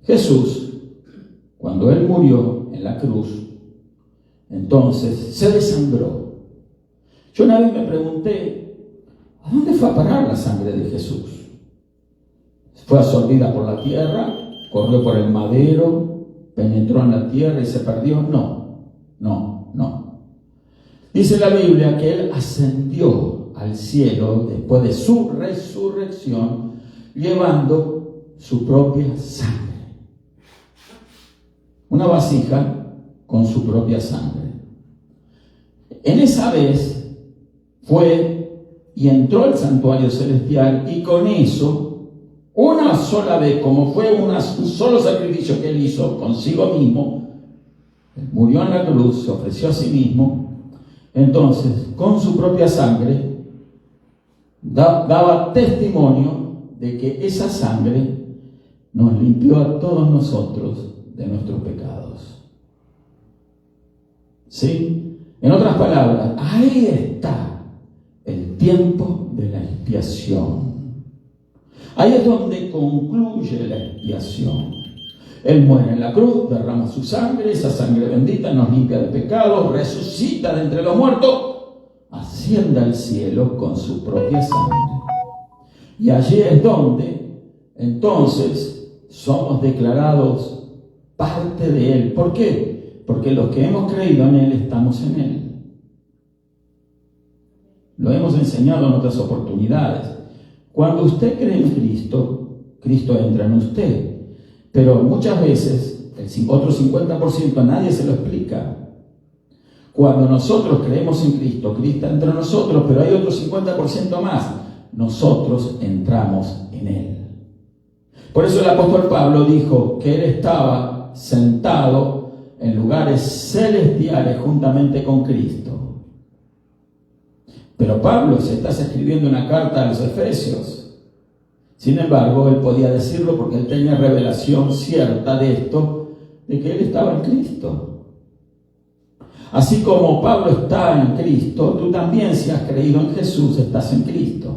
Jesús, cuando Él murió en la cruz, entonces se desangró. Yo una vez me pregunté, ¿a dónde fue a parar la sangre de Jesús? ¿Fue absorbida por la tierra? ¿Corrió por el madero? ¿Penetró en la tierra y se perdió? No. Dice la Biblia que Él ascendió al cielo después de su resurrección, llevando su propia sangre. Una vasija con su propia sangre. En esa vez fue y entró al santuario celestial, y con eso, una sola vez, como fue un solo sacrificio que Él hizo consigo mismo, murió en la cruz, se ofreció a sí mismo. Entonces, con su propia sangre, daba testimonio de que esa sangre nos limpió a todos nosotros de nuestros pecados. ¿Sí? En otras palabras, ahí está el tiempo de la expiación. Ahí es donde concluye la expiación. Él muere en la cruz, derrama su sangre, esa sangre bendita nos limpia de pecados, resucita de entre los muertos, asciende al cielo con su propia sangre. Y allí es donde, entonces, somos declarados parte de Él. ¿Por qué? Porque los que hemos creído en Él estamos en Él. Lo hemos enseñado en otras oportunidades. Cuando usted cree en Cristo, Cristo entra en usted. Pero muchas veces, el otro 50% a nadie se lo explica. Cuando nosotros creemos en Cristo, Cristo entra en nosotros, pero hay otro 50% más. Nosotros entramos en en Él. Por eso el apóstol Pablo dijo que Él estaba sentado en lugares celestiales juntamente con Cristo. Pero Pablo se está escribiendo una carta a los Efesios. Sin embargo, él podía decirlo porque él tenía revelación cierta de esto, de que él estaba en Cristo. Así como Pablo está en Cristo, tú también, si has creído en Jesús, estás en Cristo.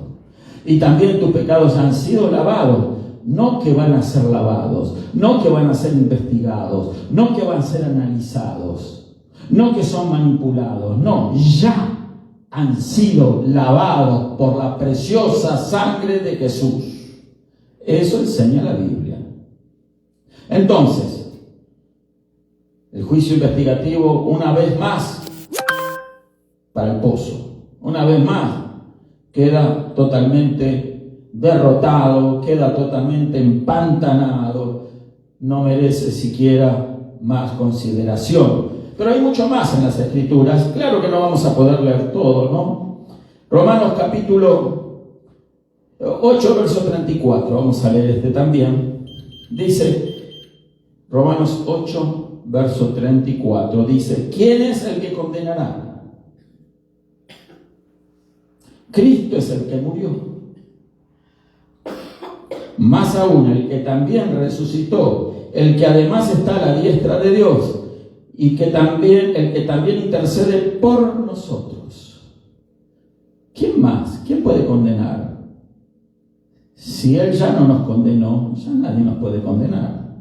Y también tus pecados han sido lavados. No que van a ser lavados, no que van a ser investigados, no que van a ser analizados, no que son manipulados, no, ya han sido lavados por la preciosa sangre de Jesús. Eso enseña la Biblia. Entonces, el juicio investigativo, una vez más, para el pozo, una vez más, queda totalmente derrotado, queda totalmente empantanado, no merece siquiera más consideración. Pero hay mucho más en las Escrituras. Claro que no vamos a poder leer todo, ¿no? Romanos capítulo 8, verso 34, vamos a leer este también. Dice, Romanos 8, verso 34, dice, ¿quién es el que condenará? Cristo es el que murió. Más aún, el que también resucitó, el que además está a la diestra de Dios, y el que también intercede por nosotros. ¿Quién más? ¿Quién puede condenar? Si Él ya no nos condenó, ya nadie nos puede condenar.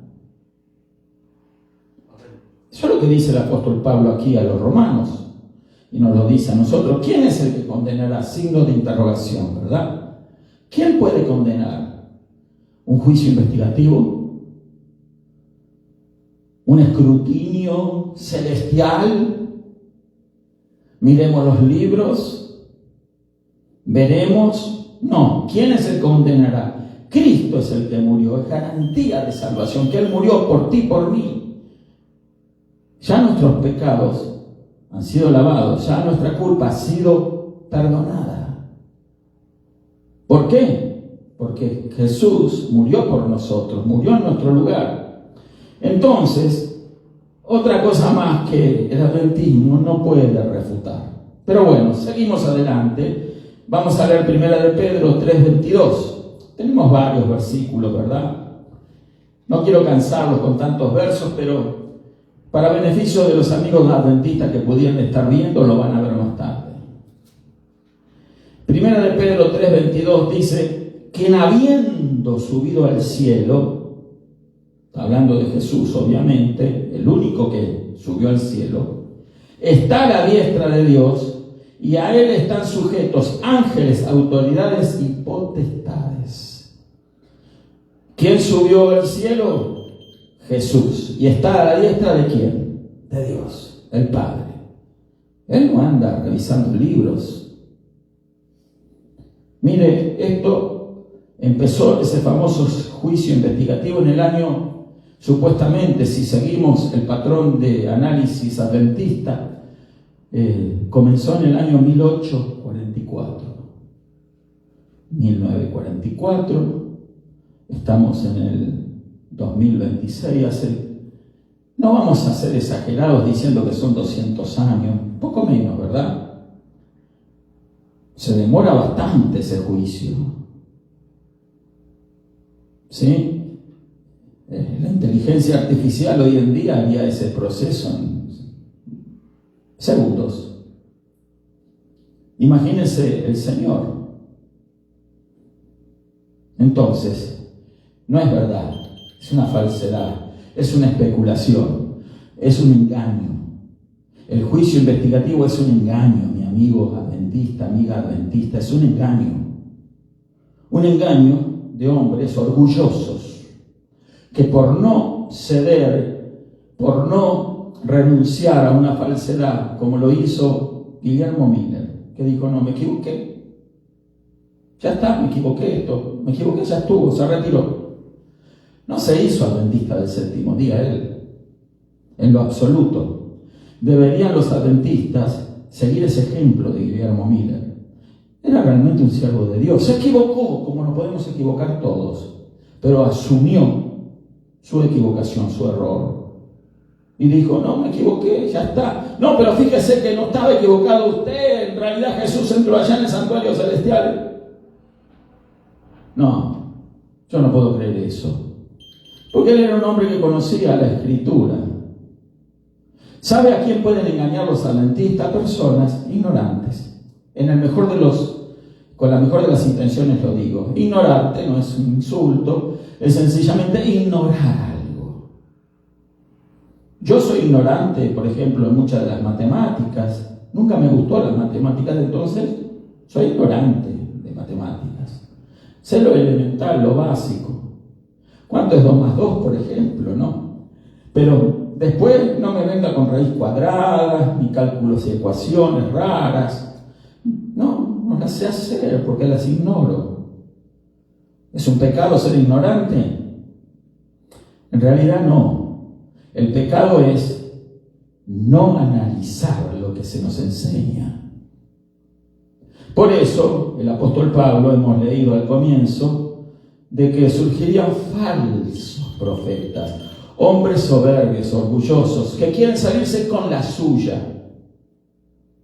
Eso es lo que dice el apóstol Pablo aquí a los romanos, y nos lo dice a nosotros. ¿Quién es el que condenará? Signo de interrogación, ¿verdad? ¿Quién puede condenar? ¿Un juicio investigativo? ¿Un escrutinio celestial? Miremos los libros, veremos. No, ¿quién es el que condenará? Cristo es el que murió, es garantía de salvación, que Él murió por ti, por mí. Ya nuestros pecados han sido lavados, ya nuestra culpa ha sido perdonada. ¿Por qué? Porque Jesús murió por nosotros, murió en nuestro lugar. Entonces, otra cosa más que el adventismo no puede refutar. Pero bueno, seguimos adelante. Vamos a leer 1 de Pedro 3:22. Tenemos varios versículos, ¿verdad? No quiero cansarlos con tantos versos, pero para beneficio de los amigos adventistas que pudieran estar viendo, lo van a ver más tarde. 1 de Pedro 3:22 dice, quien habiendo subido al cielo, hablando de Jesús obviamente, el único que subió al cielo, está a la diestra de Dios y a Él están sujetos ángeles, autoridades y potestades. ¿Quién subió al cielo? Jesús. ¿Y está a la diestra de quién? De Dios, el Padre. Él no anda revisando libros. Mire, esto empezó, ese famoso juicio investigativo en el año, supuestamente, si seguimos el patrón de análisis adventista, comenzó en el año 1844. 1944, estamos en el 2026, no vamos a ser exagerados diciendo que son 200 años, un poco menos, ¿verdad? Se demora bastante ese juicio. ¿Sí? La inteligencia artificial hoy en día haría ese proceso en segundos. Imagínense el Señor. Entonces, no es verdad, es una falsedad, es una especulación, es un engaño. El juicio investigativo es un engaño, mi amigo adventista, amiga adventista, es un engaño. Un engaño de hombres orgullosos que por no ceder, por no renunciar a una falsedad, como lo hizo Guillermo Miller, que dijo, no, me equivoqué, ya está, me equivoqué, ya estuvo, se retiró. No se hizo adventista del séptimo día él, en lo absoluto. Deberían los adventistas seguir ese ejemplo de Guillermo Miller. Era realmente un siervo de Dios. Se equivocó, como nos podemos equivocar todos, pero asumió su equivocación, su error. Y dijo, no, me equivoqué, ya está. No, pero fíjese que no estaba equivocado usted, en realidad Jesús entró allá en el santuario celestial. No, yo no puedo creer eso. Porque él era un hombre que conocía la Escritura. ¿Sabe a quién pueden engañar los adventistas? Personas ignorantes. Con la mejor de las intenciones lo digo. Ignorante no es un insulto, es sencillamente ignorar algo. Yo soy ignorante, por ejemplo, en muchas de las matemáticas. Nunca me gustó las matemáticas, entonces soy ignorante de matemáticas. Sé lo elemental, lo básico. ¿Cuánto es 2 más 2, por ejemplo? ¿No? Pero después no me venga con raíz cuadrada, ni cálculos y ecuaciones raras. No las sé hacer porque las ignoro. ¿Es un pecado ser ignorante? En realidad no. El pecado es no analizar lo que se nos enseña. Por eso, el apóstol Pablo, hemos leído al comienzo, de que surgirían falsos profetas, hombres soberbios, orgullosos, que quieren salirse con la suya.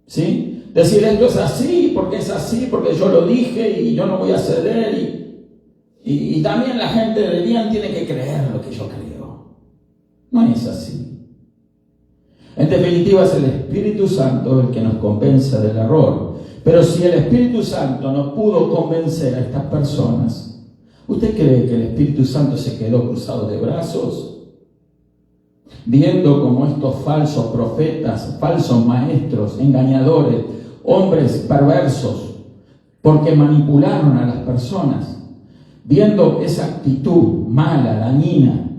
¿Sí? Decir, esto es así, porque yo lo dije y yo no voy a ceder. Y también la gente de bien tiene que creer lo que yo creo. No es así. En definitiva, es el Espíritu Santo el que nos convence del error. Pero si el Espíritu Santo no pudo convencer a estas personas, ¿usted cree que el Espíritu Santo se quedó cruzado de brazos? Viendo como estos falsos profetas, falsos maestros, engañadores, hombres perversos, porque manipularon a las personas, viendo esa actitud mala, dañina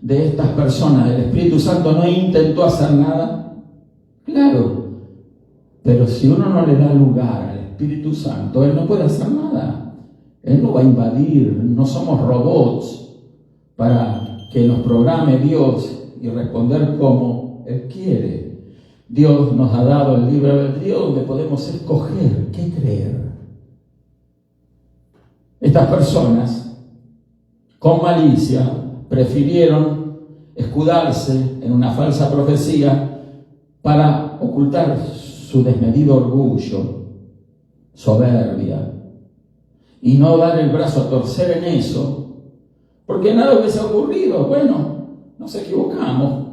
de estas personas, el Espíritu Santo no intentó hacer nada. Claro, pero si uno no le da lugar al Espíritu Santo, Él no puede hacer nada. Él no va a invadir, no somos robots para que nos programe Dios y responder como Él quiere. Dios nos ha dado el libre albedrío donde podemos escoger qué creer. Estas personas, con malicia, prefirieron escudarse en una falsa profecía para ocultar su desmedido orgullo, soberbia, y no dar el brazo a torcer en eso, porque nada hubiese ocurrido. Bueno, nos equivocamos.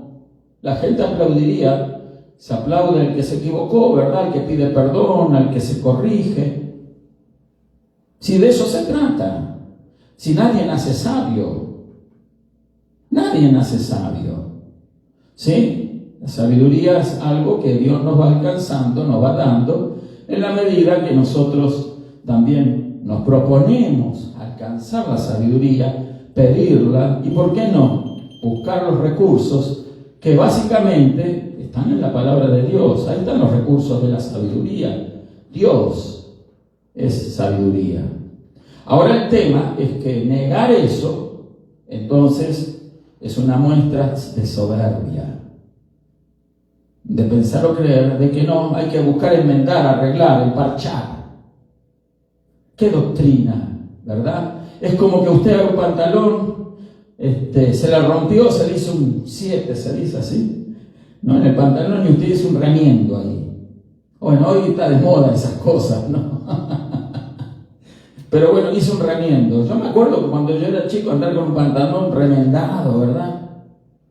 La gente aplaudiría, se aplaude al que se equivocó, ¿verdad? Al que pide perdón, al que se corrige. Si de eso se trata, si nadie nace sabio, nadie nace sabio, ¿sí? La sabiduría es algo que Dios nos va alcanzando, nos va dando, en la medida que nosotros también nos proponemos alcanzar la sabiduría, pedirla y, ¿por qué no?, buscar los recursos que básicamente están en la palabra de Dios. Ahí están los recursos de la sabiduría. Dios es sabiduría. Ahora el tema es que negar eso, entonces, es una muestra de soberbia, de pensar o creer de que no, hay que buscar enmendar, arreglar, emparchar. ¿Qué doctrina, verdad? Es como que usted haga un pantalón, se le rompió, se le hizo un 7, se dice así, ¿no? En el pantalón, y usted hizo un remiendo ahí. Bueno, hoy está de moda esas cosas, ¿no? Pero bueno, hizo un remiendo. Yo me acuerdo que cuando yo era chico, andar con un pantalón remendado, ¿verdad?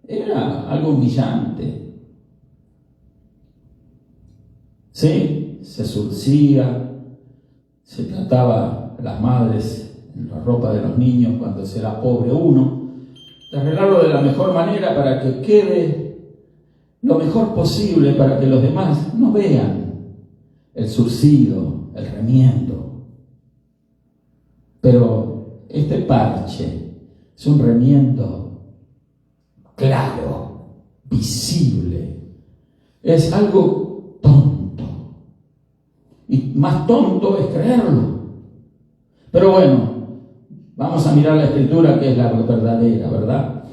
Era algo humillante. ¿Sí? Se surcía. Se trataba a las madres en la ropa de los niños cuando se era pobre uno, de arreglarlo de la mejor manera para que quede lo mejor posible, para que los demás no vean el surcido, el remiendo. Pero este parche es un remiendo claro, visible. Es algo tonto. Y más tonto es creerlo. Pero bueno, vamos a mirar la Escritura, que es la verdadera, ¿verdad?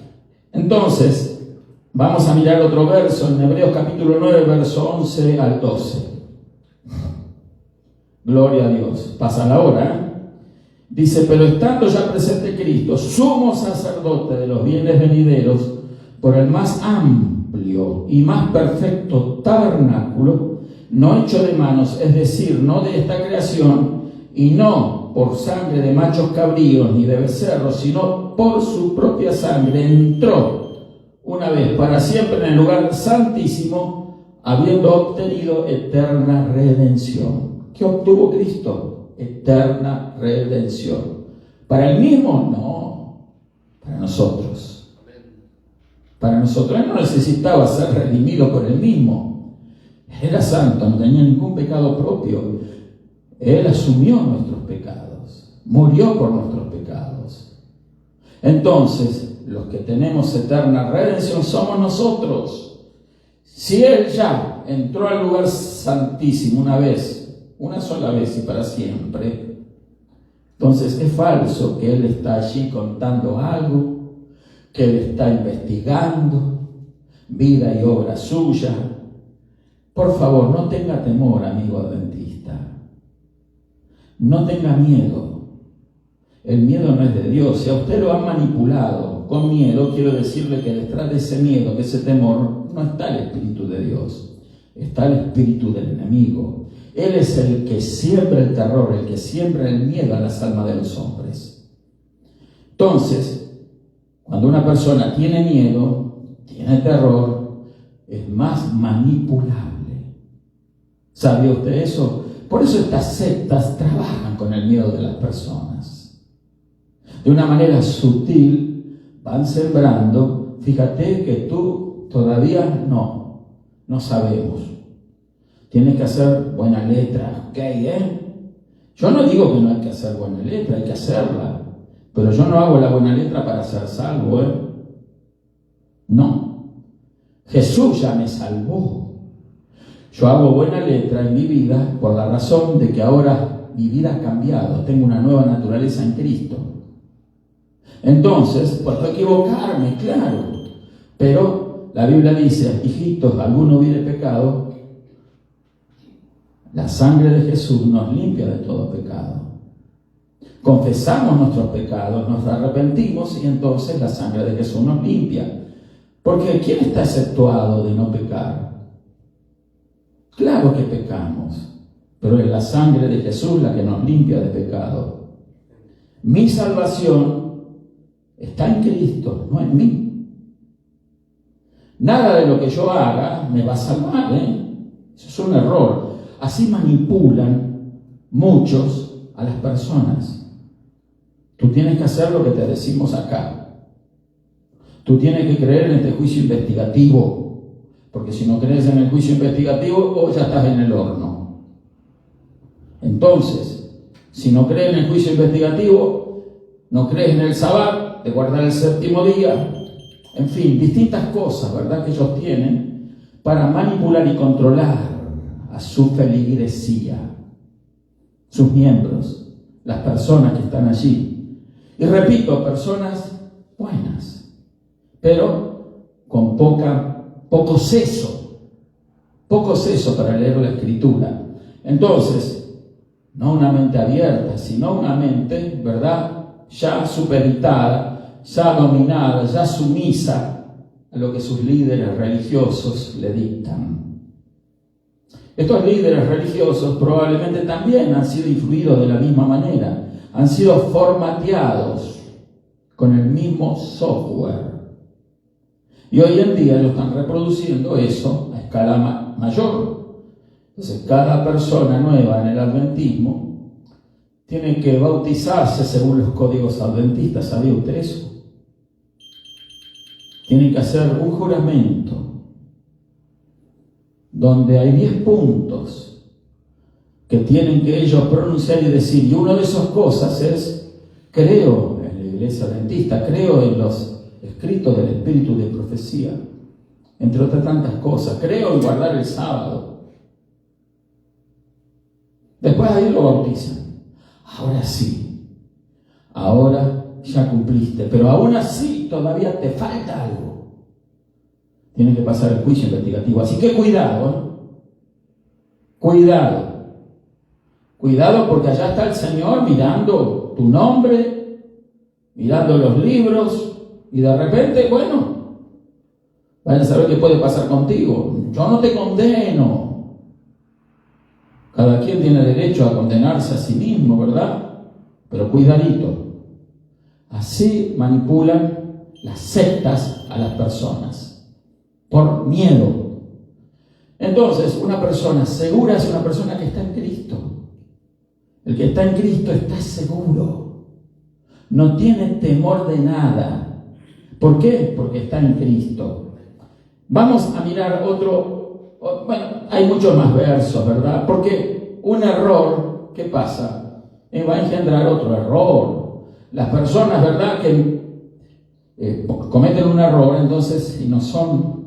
Entonces, vamos a mirar otro verso en Hebreos capítulo 9, verso 11 al 12. Gloria a Dios. Pasa la hora, ¿eh? Dice, pero estando ya presente Cristo, sumo sacerdote de los bienes venideros, por el más amplio y más perfecto tabernáculo, no hecho de manos, es decir, no de esta creación, y no por sangre de machos cabríos ni de becerros, sino por su propia sangre, entró una vez para siempre en el lugar santísimo, habiendo obtenido eterna redención. ¿Qué obtuvo Cristo? Eterna redención. ¿Para él mismo? No, para nosotros. Para nosotros. Él no necesitaba ser redimido por él mismo. Era santo, no tenía ningún pecado propio. Él asumió nuestros pecados, murió por nuestros pecados. Entonces, los que tenemos eterna redención somos nosotros. Si Él ya entró al lugar santísimo una vez, una sola vez y para siempre, entonces es falso que Él está allí contando algo, que Él está investigando vida y obra suya. Por favor, no tenga temor, amigo adventista. No tenga miedo. El miedo no es de Dios. Si a usted lo han manipulado con miedo, quiero decirle que detrás de ese miedo, de ese temor, no está el Espíritu de Dios. Está el espíritu del enemigo. Él es el que siembra el terror, el que siembra el miedo a las almas de los hombres. Entonces, cuando una persona tiene miedo, tiene terror, es más manipulable. ¿Sabía usted eso? Por eso estas sectas trabajan con el miedo de las personas. De una manera sutil van sembrando. Fíjate que tú todavía no sabemos. Tienes que hacer buena letra, ¿ok? Yo no digo que no hay que hacer buena letra, hay que hacerla. Pero yo no hago la buena letra para ser salvo, No. Jesús ya me salvó. Yo hago buena letra en mi vida por la razón de que ahora mi vida ha cambiado. Tengo una nueva naturaleza en Cristo. Entonces, puedo equivocarme, claro. Pero la Biblia dice, hijitos, alguno hubiere pecado, la sangre de Jesús nos limpia de todo pecado. Confesamos nuestros pecados, nos arrepentimos y entonces la sangre de Jesús nos limpia. Porque ¿quién está exceptuado de no pecar? Claro que pecamos, pero es la sangre de Jesús la que nos limpia de pecado. Mi salvación está en Cristo, no en mí. Nada de lo que yo haga me va a salvar, Eso es un error. Así manipulan muchos a las personas. Tú tienes que hacer lo que te decimos acá. Tú tienes que creer en este juicio investigativo. Porque si no crees en el juicio investigativo, ya estás en el horno. Entonces, si no crees en el juicio investigativo, no crees en el Sabbat, de guardar el séptimo día, en fin, distintas cosas, ¿verdad?, que ellos tienen para manipular y controlar a su feligresía, sus miembros, las personas que están allí. Y repito, personas buenas, pero con poco seso para leer la Escritura. Entonces, no una mente abierta, sino una mente, ¿verdad?, ya supeditada, ya dominada, ya sumisa a lo que sus líderes religiosos le dictan. Estos líderes religiosos probablemente también han sido influidos de la misma manera, han sido formateados con el mismo software. Y hoy en día ellos están reproduciendo eso a escala mayor. Entonces, cada persona nueva en el adventismo tiene que bautizarse según los códigos adventistas. ¿Sabía usted eso? Tienen que hacer un juramento donde hay 10 puntos que tienen que ellos pronunciar y decir. Y una de esas cosas es: creo en la iglesia adventista, creo en los escritos del espíritu de profecía, entre otras tantas cosas. Creo en guardar el sábado. Después ahí lo bautizan. Ahora sí, ahora ya cumpliste, pero aún así todavía te falta algo. Tienes que pasar el juicio investigativo. Así que cuidado, cuidado. Cuidado, porque allá está el Señor mirando tu nombre, mirando los libros, y de repente, bueno, vayan a saber qué puede pasar contigo. Yo no te condeno. Cada quien tiene derecho a condenarse a sí mismo, ¿verdad? Pero cuidadito. Así manipulan las sectas a las personas, por miedo. Entonces, una persona segura es una persona que está en Cristo. El que está en Cristo está seguro. No tiene temor de nada. ¿Por qué? Porque está en Cristo. Vamos a mirar otro. Bueno, hay muchos más versos, ¿verdad? Porque un error, ¿qué pasa? Va a engendrar otro error. Las personas, ¿verdad?, que cometen un error, entonces, y no son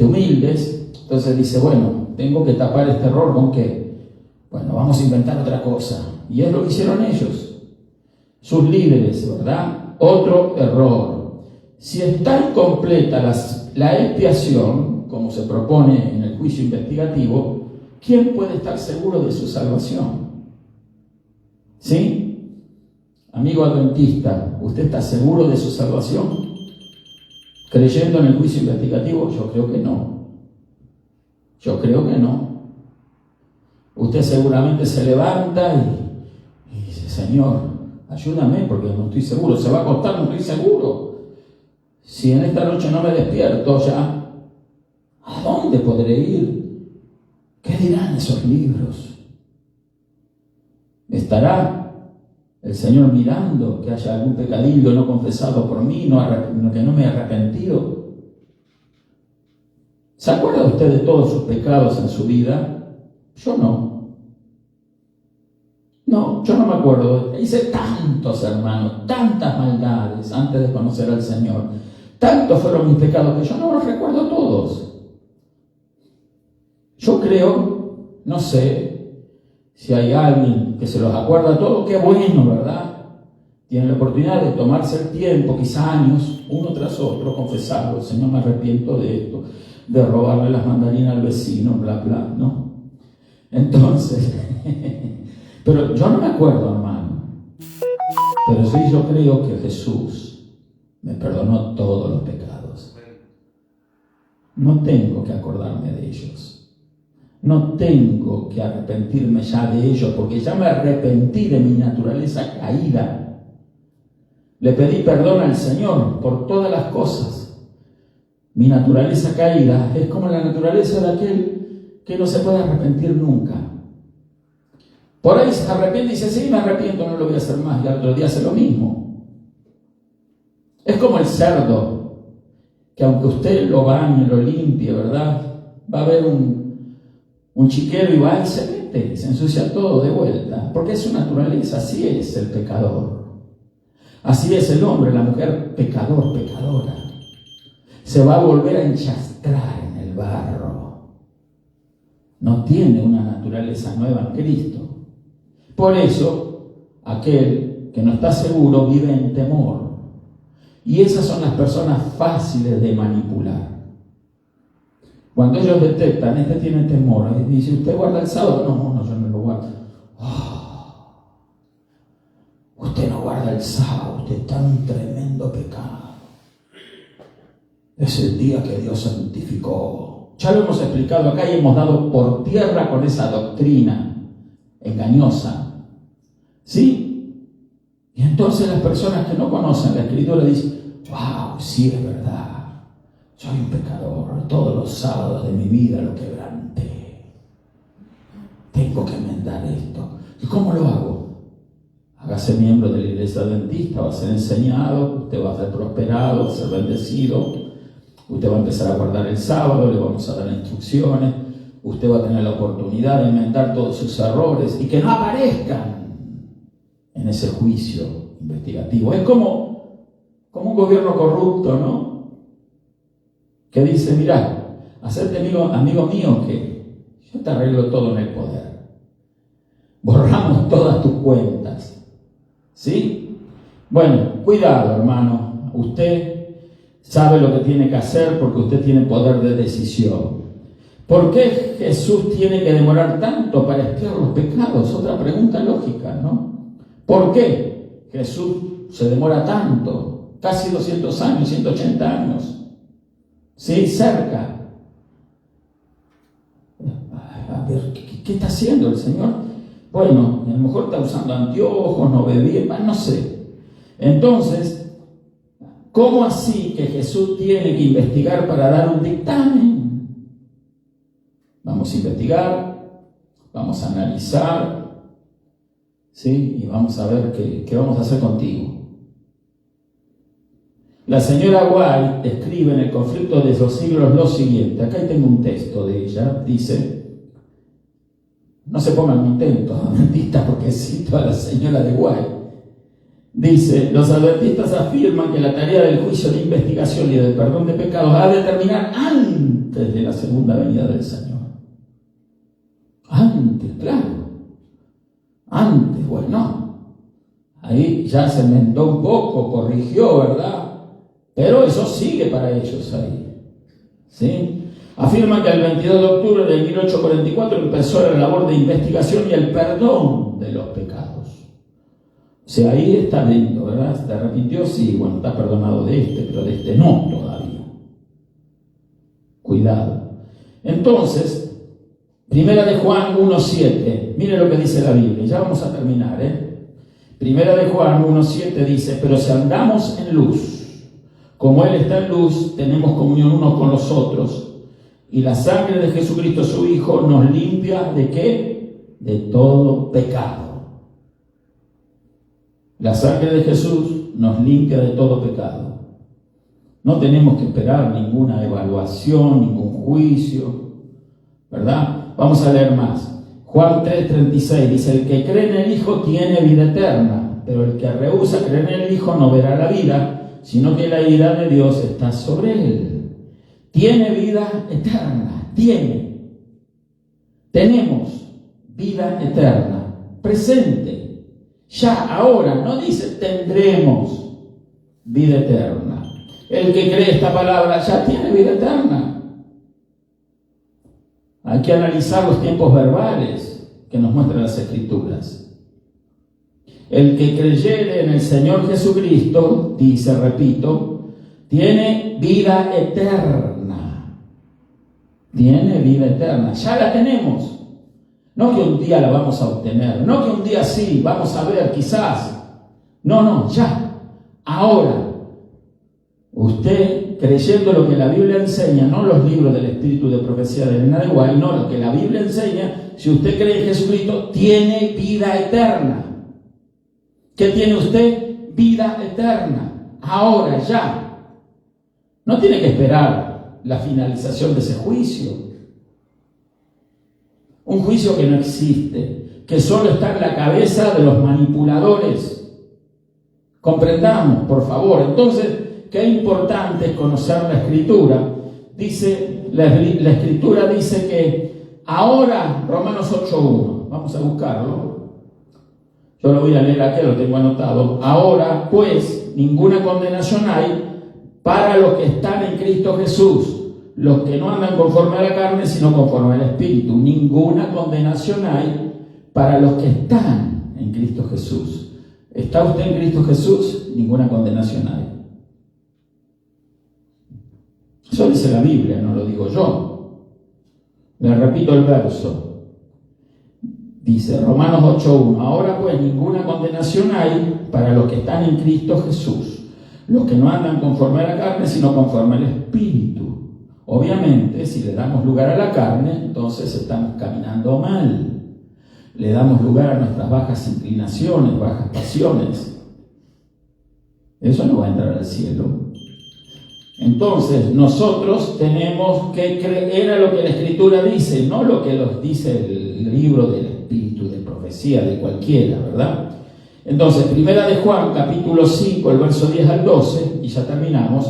humildes, entonces dice, bueno, tengo que tapar este error ¿con qué? Bueno, vamos a inventar otra cosa. Y es lo que hicieron ellos, sus líderes, ¿verdad? Otro error. Si está incompleta la expiación, como se propone en el juicio investigativo, ¿quién puede estar seguro de su salvación? ¿Sí? Amigo adventista, ¿usted está seguro de su salvación? ¿Creyendo en el juicio investigativo? Yo creo que no. Yo creo que no. Usted seguramente se levanta y dice, Señor, ayúdame porque no estoy seguro. Se va a acostar, no estoy seguro. Si en esta noche no me despierto ya, ¿a dónde podré ir? ¿Qué dirán esos libros? ¿Estará el Señor mirando que haya algún pecadillo no confesado por mí, que no me he arrepentido? ¿Se acuerda usted de todos sus pecados en su vida? Yo no. No, yo no me acuerdo. Hice tantos, hermanos, tantas maldades antes de conocer al Señor. Tantos fueron mis pecados que yo no los recuerdo todos. Yo creo, no sé, si hay alguien que se los acuerda todos, qué bueno, ¿verdad? Tienen la oportunidad de tomarse el tiempo, quizá años, uno tras otro, confesarlo. Señor, me arrepiento de esto, de robarle las mandarinas al vecino, bla, bla, ¿no? Entonces, pero yo no me acuerdo, hermano. Pero sí, yo creo que Jesús me perdonó todos los pecados. No tengo que acordarme de ellos. No tengo que arrepentirme ya de ellos, porque ya me arrepentí de mi naturaleza caída. Le pedí perdón al Señor por todas las cosas. Mi naturaleza caída es como la naturaleza de aquel que no se puede arrepentir nunca. Por ahí se arrepiente y dice, sí, me arrepiento, no lo voy a hacer más. Y al otro día hace lo mismo. Es como el cerdo, que aunque usted lo bañe, lo limpie, ¿verdad? Va a haber un chiquero y va y se mete, se ensucia todo de vuelta. Porque es su naturaleza, así es el pecador. Así es el hombre, la mujer, pecador, pecadora. Se va a volver a enchastrar en el barro. No tiene una naturaleza nueva en Cristo. Por eso, aquel que no está seguro vive en temor. Y esas son las personas fáciles de manipular. Cuando ellos detectan, este tiene temor, y dice, ¿usted guarda el sábado? No, yo no lo guardo. Usted no guarda el sábado, usted está en un tremendo pecado. Es el día que Dios santificó. Ya lo hemos explicado acá y hemos dado por tierra con esa doctrina engañosa. ¿Sí? Y entonces las personas que no conocen la Escritura dicen, wow, sí es verdad, soy un pecador, todos los sábados de mi vida lo quebranté. Tengo que enmendar esto. ¿Y cómo lo hago? Hágase miembro de la iglesia adventista, va a ser enseñado, usted va a ser prosperado, va a ser bendecido, usted va a empezar a guardar el sábado, le vamos a dar instrucciones, usted va a tener la oportunidad de enmendar todos sus errores y que no aparezcan en ese juicio investigativo. Es como un gobierno corrupto, ¿no? Que dice, mirá, hacerte amigo mío que yo te arreglo todo en el poder. Borramos todas tus cuentas. ¿Sí? Bueno, cuidado, hermano. Usted sabe lo que tiene que hacer porque usted tiene poder de decisión. ¿Por qué Jesús tiene que demorar tanto para expiar los pecados? Otra pregunta lógica, ¿no? ¿Por qué Jesús se demora tanto? Casi 200 años, 180 años. Sí, cerca. A ver, ¿qué está haciendo el Señor? Bueno, a lo mejor está usando anteojos, no ve bien, no sé. Entonces, ¿cómo así que Jesús tiene que investigar para dar un dictamen? Vamos a investigar, vamos a analizar, ¿sí? Y vamos a ver qué vamos a hacer contigo. La señora White describe en El conflicto de los siglos lo siguiente. Acá tengo un texto de ella. Dice, no se pongan contentos, adventistas, porque cito a la señora de White. Dice, los adventistas afirman que la tarea del juicio de investigación y del perdón de pecados ha de terminar antes de la segunda venida del Señor. Antes, claro. Antes, bueno. Ahí ya se enmendó un poco, corrigió, ¿verdad? Pero eso sigue para ellos ahí. ¿Sí? Afirman que el 22 de octubre de 1844 empezó la labor de investigación y el perdón de los pecados. O sea, ahí está dentro, ¿verdad? ¿Se arrepintió? Sí, bueno, está perdonado de este, pero de este no todavía. Cuidado. Entonces, Primera de Juan 1:7, mire lo que dice la Biblia, ya vamos a terminar, Primera de Juan 1:7 dice, pero si andamos en luz, como Él está en luz, tenemos comunión unos con los otros, y la sangre de Jesucristo su Hijo nos limpia ¿de qué? De todo pecado. La sangre de Jesús nos limpia de todo pecado. No tenemos que esperar ninguna evaluación, ningún juicio, ¿verdad? Vamos a leer más. Juan 3:36 dice, el que cree en el Hijo tiene vida eterna, pero el que rehúsa creer en el Hijo no verá la vida, sino que la ira de Dios está sobre él. Tiene vida eterna, tenemos vida eterna, presente, ya, ahora, no dice tendremos vida eterna. El que cree esta palabra ya tiene vida eterna. Hay que analizar los tiempos verbales que nos muestran las Escrituras. El que creyere en el Señor Jesucristo, dice, repito, tiene vida eterna. Tiene vida eterna. Ya la tenemos. No que un día la vamos a obtener. No que un día sí, vamos a ver, quizás. No, ya. Ahora. Usted, creyendo lo que la Biblia enseña, no los libros del Espíritu de Profecía de Elena de White, no lo que la Biblia enseña, si usted cree en Jesucristo, tiene vida eterna. ¿Qué tiene usted? Vida eterna. Ahora, ya. No tiene que esperar la finalización de ese juicio. Un juicio que no existe, que solo está en la cabeza de los manipuladores. Comprendamos, por favor. Entonces, qué importante es conocer la Escritura. Dice, la Escritura dice que ahora, Romanos 8:1, vamos a buscarlo. Yo lo voy a leer aquí, lo tengo anotado. Ahora, pues, ninguna condenación hay para los que están en Cristo Jesús, los que no andan conforme a la carne, sino conforme al Espíritu. Ninguna condenación hay para los que están en Cristo Jesús. ¿Está usted en Cristo Jesús? Ninguna condenación hay. Eso dice la Biblia, no lo digo yo. Le repito el verso. Dice Romanos 8:1. Ahora pues ninguna condenación hay para los que están en Cristo Jesús, los que no andan conforme a la carne, sino conforme al Espíritu. Obviamente, si le damos lugar a la carne, entonces estamos caminando mal. Le damos lugar a nuestras bajas inclinaciones, bajas pasiones. Eso no va a entrar al cielo. Entonces, nosotros tenemos que creer a lo que la Escritura dice, no lo que nos dice el libro del Espíritu de Profecía de cualquiera, ¿verdad? Entonces, Primera de Juan, capítulo 5, el verso 10 al 12, y ya terminamos,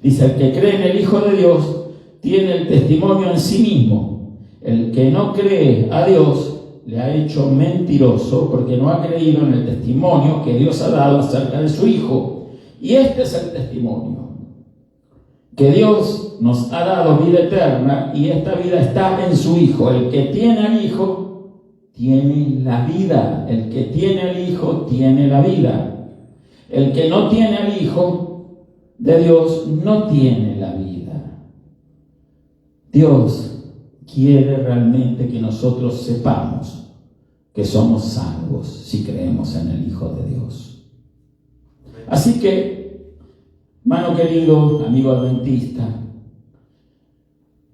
dice, el que cree en el Hijo de Dios tiene el testimonio en sí mismo. El que no cree a Dios le ha hecho mentiroso porque no ha creído en el testimonio que Dios ha dado acerca de su Hijo. Y este es el testimonio, que Dios nos ha dado vida eterna y esta vida está en su Hijo. El que tiene al Hijo tiene la vida. El que tiene al Hijo tiene la vida. El que no tiene al Hijo de Dios no tiene la vida. Dios quiere realmente que nosotros sepamos que somos salvos si creemos en el Hijo de Dios. Así que, hermano querido, amigo adventista,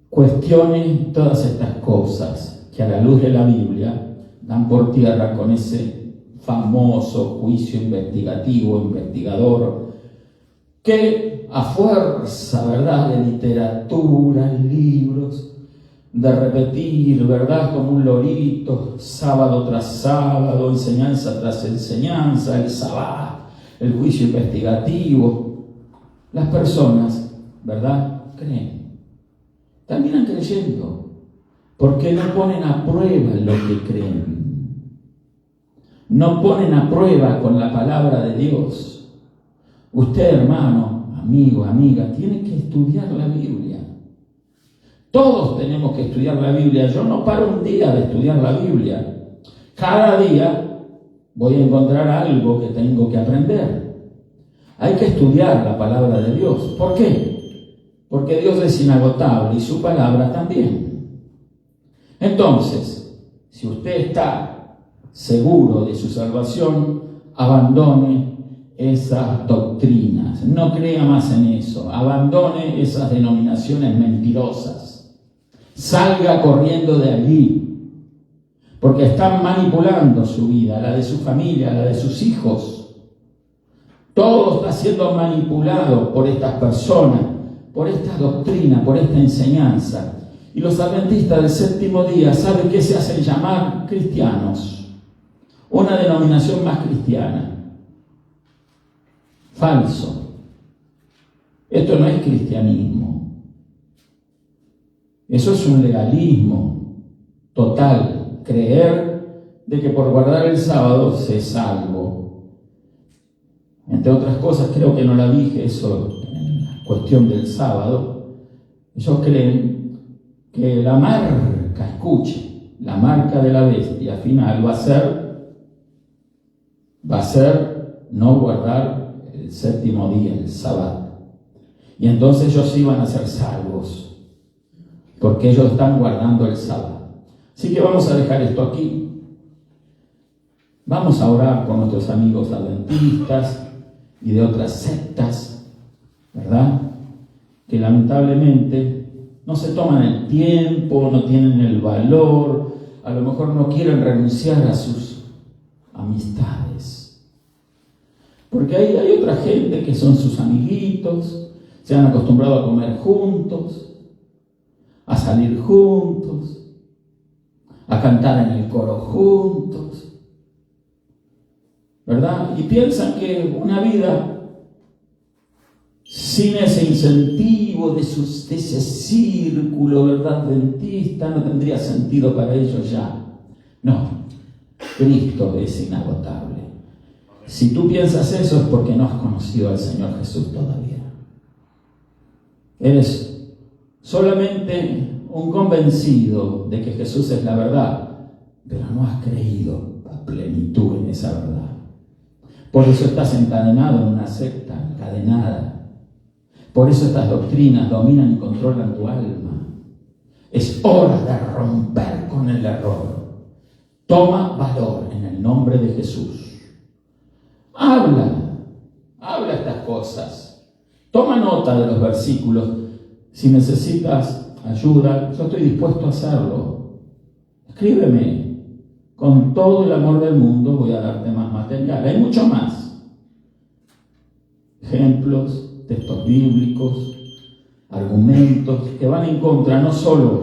cuestione todas estas cosas que a la luz de la Biblia dan por tierra con ese famoso juicio investigativo, investigador, que a fuerza, ¿verdad?, de literatura, libros, de repetir, ¿verdad?, como un lorito, sábado tras sábado, enseñanza tras enseñanza, el sabbat, el juicio investigativo, las personas, ¿verdad?, creen. Terminan creyendo, porque no ponen a prueba lo que creen. No ponen a prueba con la palabra de Dios. Usted, hermano, amigo, amiga, tiene que estudiar la Biblia. Todos tenemos que estudiar la Biblia. Yo no paro un día de estudiar la Biblia. Cada día voy a encontrar algo que tengo que aprender. Hay que estudiar la palabra de Dios. ¿Por qué? Porque Dios es inagotable y su palabra también. Entonces, si usted está seguro de su salvación, abandone esas doctrinas. No crea más en eso. Abandone esas denominaciones mentirosas. Salga corriendo de allí, porque están manipulando su vida, la de su familia, la de sus hijos. Todo está siendo manipulado por estas personas, por esta doctrina, por esta enseñanza. Y los adventistas del séptimo día, ¿saben qué se hacen llamar? Cristianos. Una denominación más cristiana. Falso. Esto no es cristianismo. Eso es un legalismo total. Creer de que por guardar el sábado se es salvo. Entre otras cosas, creo que no la dije eso en la cuestión del sábado. Ellos creen que la marca, escuche, la marca de la bestia final va a ser no guardar el séptimo día, el sábado. Y entonces ellos iban a ser salvos, porque ellos están guardando el sábado. Así que vamos a dejar esto aquí. Vamos a orar con nuestros amigos adventistas y de otras sectas, ¿verdad?, que lamentablemente no se toman el tiempo, no tienen el valor, a lo mejor no quieren renunciar a sus amistades. Porque hay otra gente que son sus amiguitos, se han acostumbrado a comer juntos, a salir juntos, a cantar en el coro juntos, ¿verdad? Y piensan que una vida sin ese incentivo de ese círculo, ¿verdad?, adventista, no tendría sentido para ellos ya. No, Cristo es inagotable. Si tú piensas eso es porque no has conocido al Señor Jesús todavía. Eres solamente un convencido de que Jesús es la verdad, pero no has creído a plenitud en esa verdad. Por eso estás encadenado en una secta, encadenada. Por eso estas doctrinas dominan y controlan tu alma. Es hora de romper con el error. Toma valor en el nombre de Jesús. Habla estas cosas. Toma nota de los versículos. Si necesitas ayuda, yo estoy dispuesto a hacerlo. Escríbeme. Con todo el amor del mundo voy a darte más material. Hay mucho más. Ejemplos, textos bíblicos, argumentos que van en contra no solo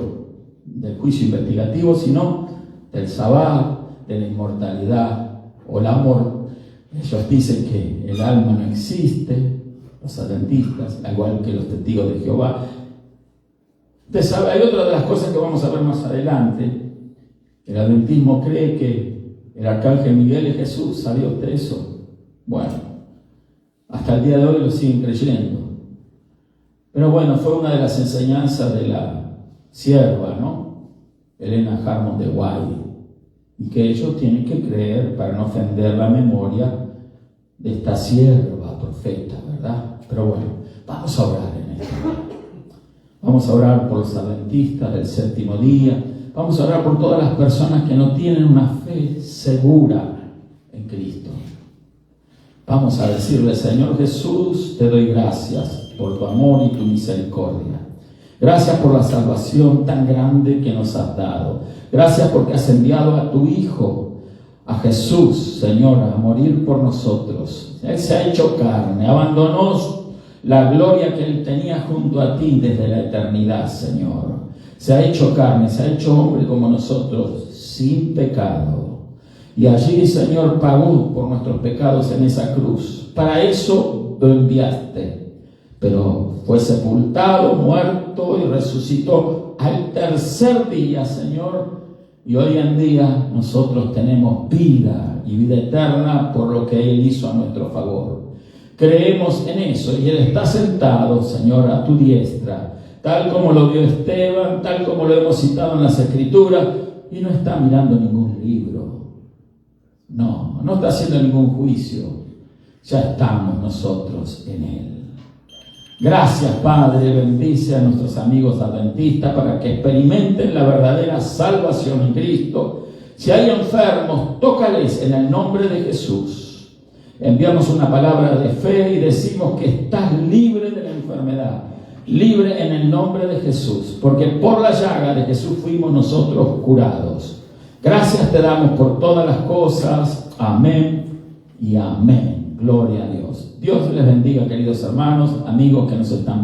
del juicio investigativo, sino del sabbat, de la inmortalidad o el amor. Ellos dicen que el alma no existe, los adventistas, al igual que los testigos de Jehová. Usted sabe, hay otra de las cosas que vamos a ver más adelante. El adventismo cree que el arcángel Miguel es Jesús. ¿Sabía usted eso? Bueno, hasta el día de hoy lo siguen creyendo. Pero bueno, fue una de las enseñanzas de la sierva, ¿no? Elena Harmon de White, y que ellos tienen que creer para no ofender la memoria de esta sierva profeta, ¿verdad? Pero bueno, vamos a orar en esto. Vamos a orar por los adventistas del séptimo día. Vamos a orar por todas las personas que no tienen una fe segura en Cristo. Vamos a decirle: Señor Jesús, te doy gracias por tu amor y tu misericordia. Gracias por la salvación tan grande que nos has dado. Gracias porque has enviado a tu Hijo, a Jesús, Señor, a morir por nosotros. Él se ha hecho carne, abandonó la gloria que Él tenía junto a ti desde la eternidad, Señor. Se ha hecho carne, se ha hecho hombre como nosotros, sin pecado. Y allí, Señor, pagó por nuestros pecados en esa cruz. Para eso lo enviaste. Pero fue sepultado, muerto y resucitó al tercer día, Señor. Y hoy en día nosotros tenemos vida y vida eterna por lo que Él hizo a nuestro favor. Creemos en eso y Él está sentado, Señor, a tu diestra, tal como lo vio Esteban, tal como lo hemos citado en las Escrituras, y no está mirando ningún libro. No está haciendo ningún juicio. Ya estamos nosotros en Él. Gracias, Padre, bendice a nuestros amigos adventistas para que experimenten la verdadera salvación en Cristo. Si hay enfermos, tócales en el nombre de Jesús. Enviamos una palabra de fe y decimos que estás libre de la enfermedad, libre en el nombre de Jesús, porque por la llaga de Jesús fuimos nosotros curados. Gracias te damos por todas las cosas. Amén y amén. Gloria a Dios. Dios les bendiga, queridos hermanos, amigos que nos están viendo.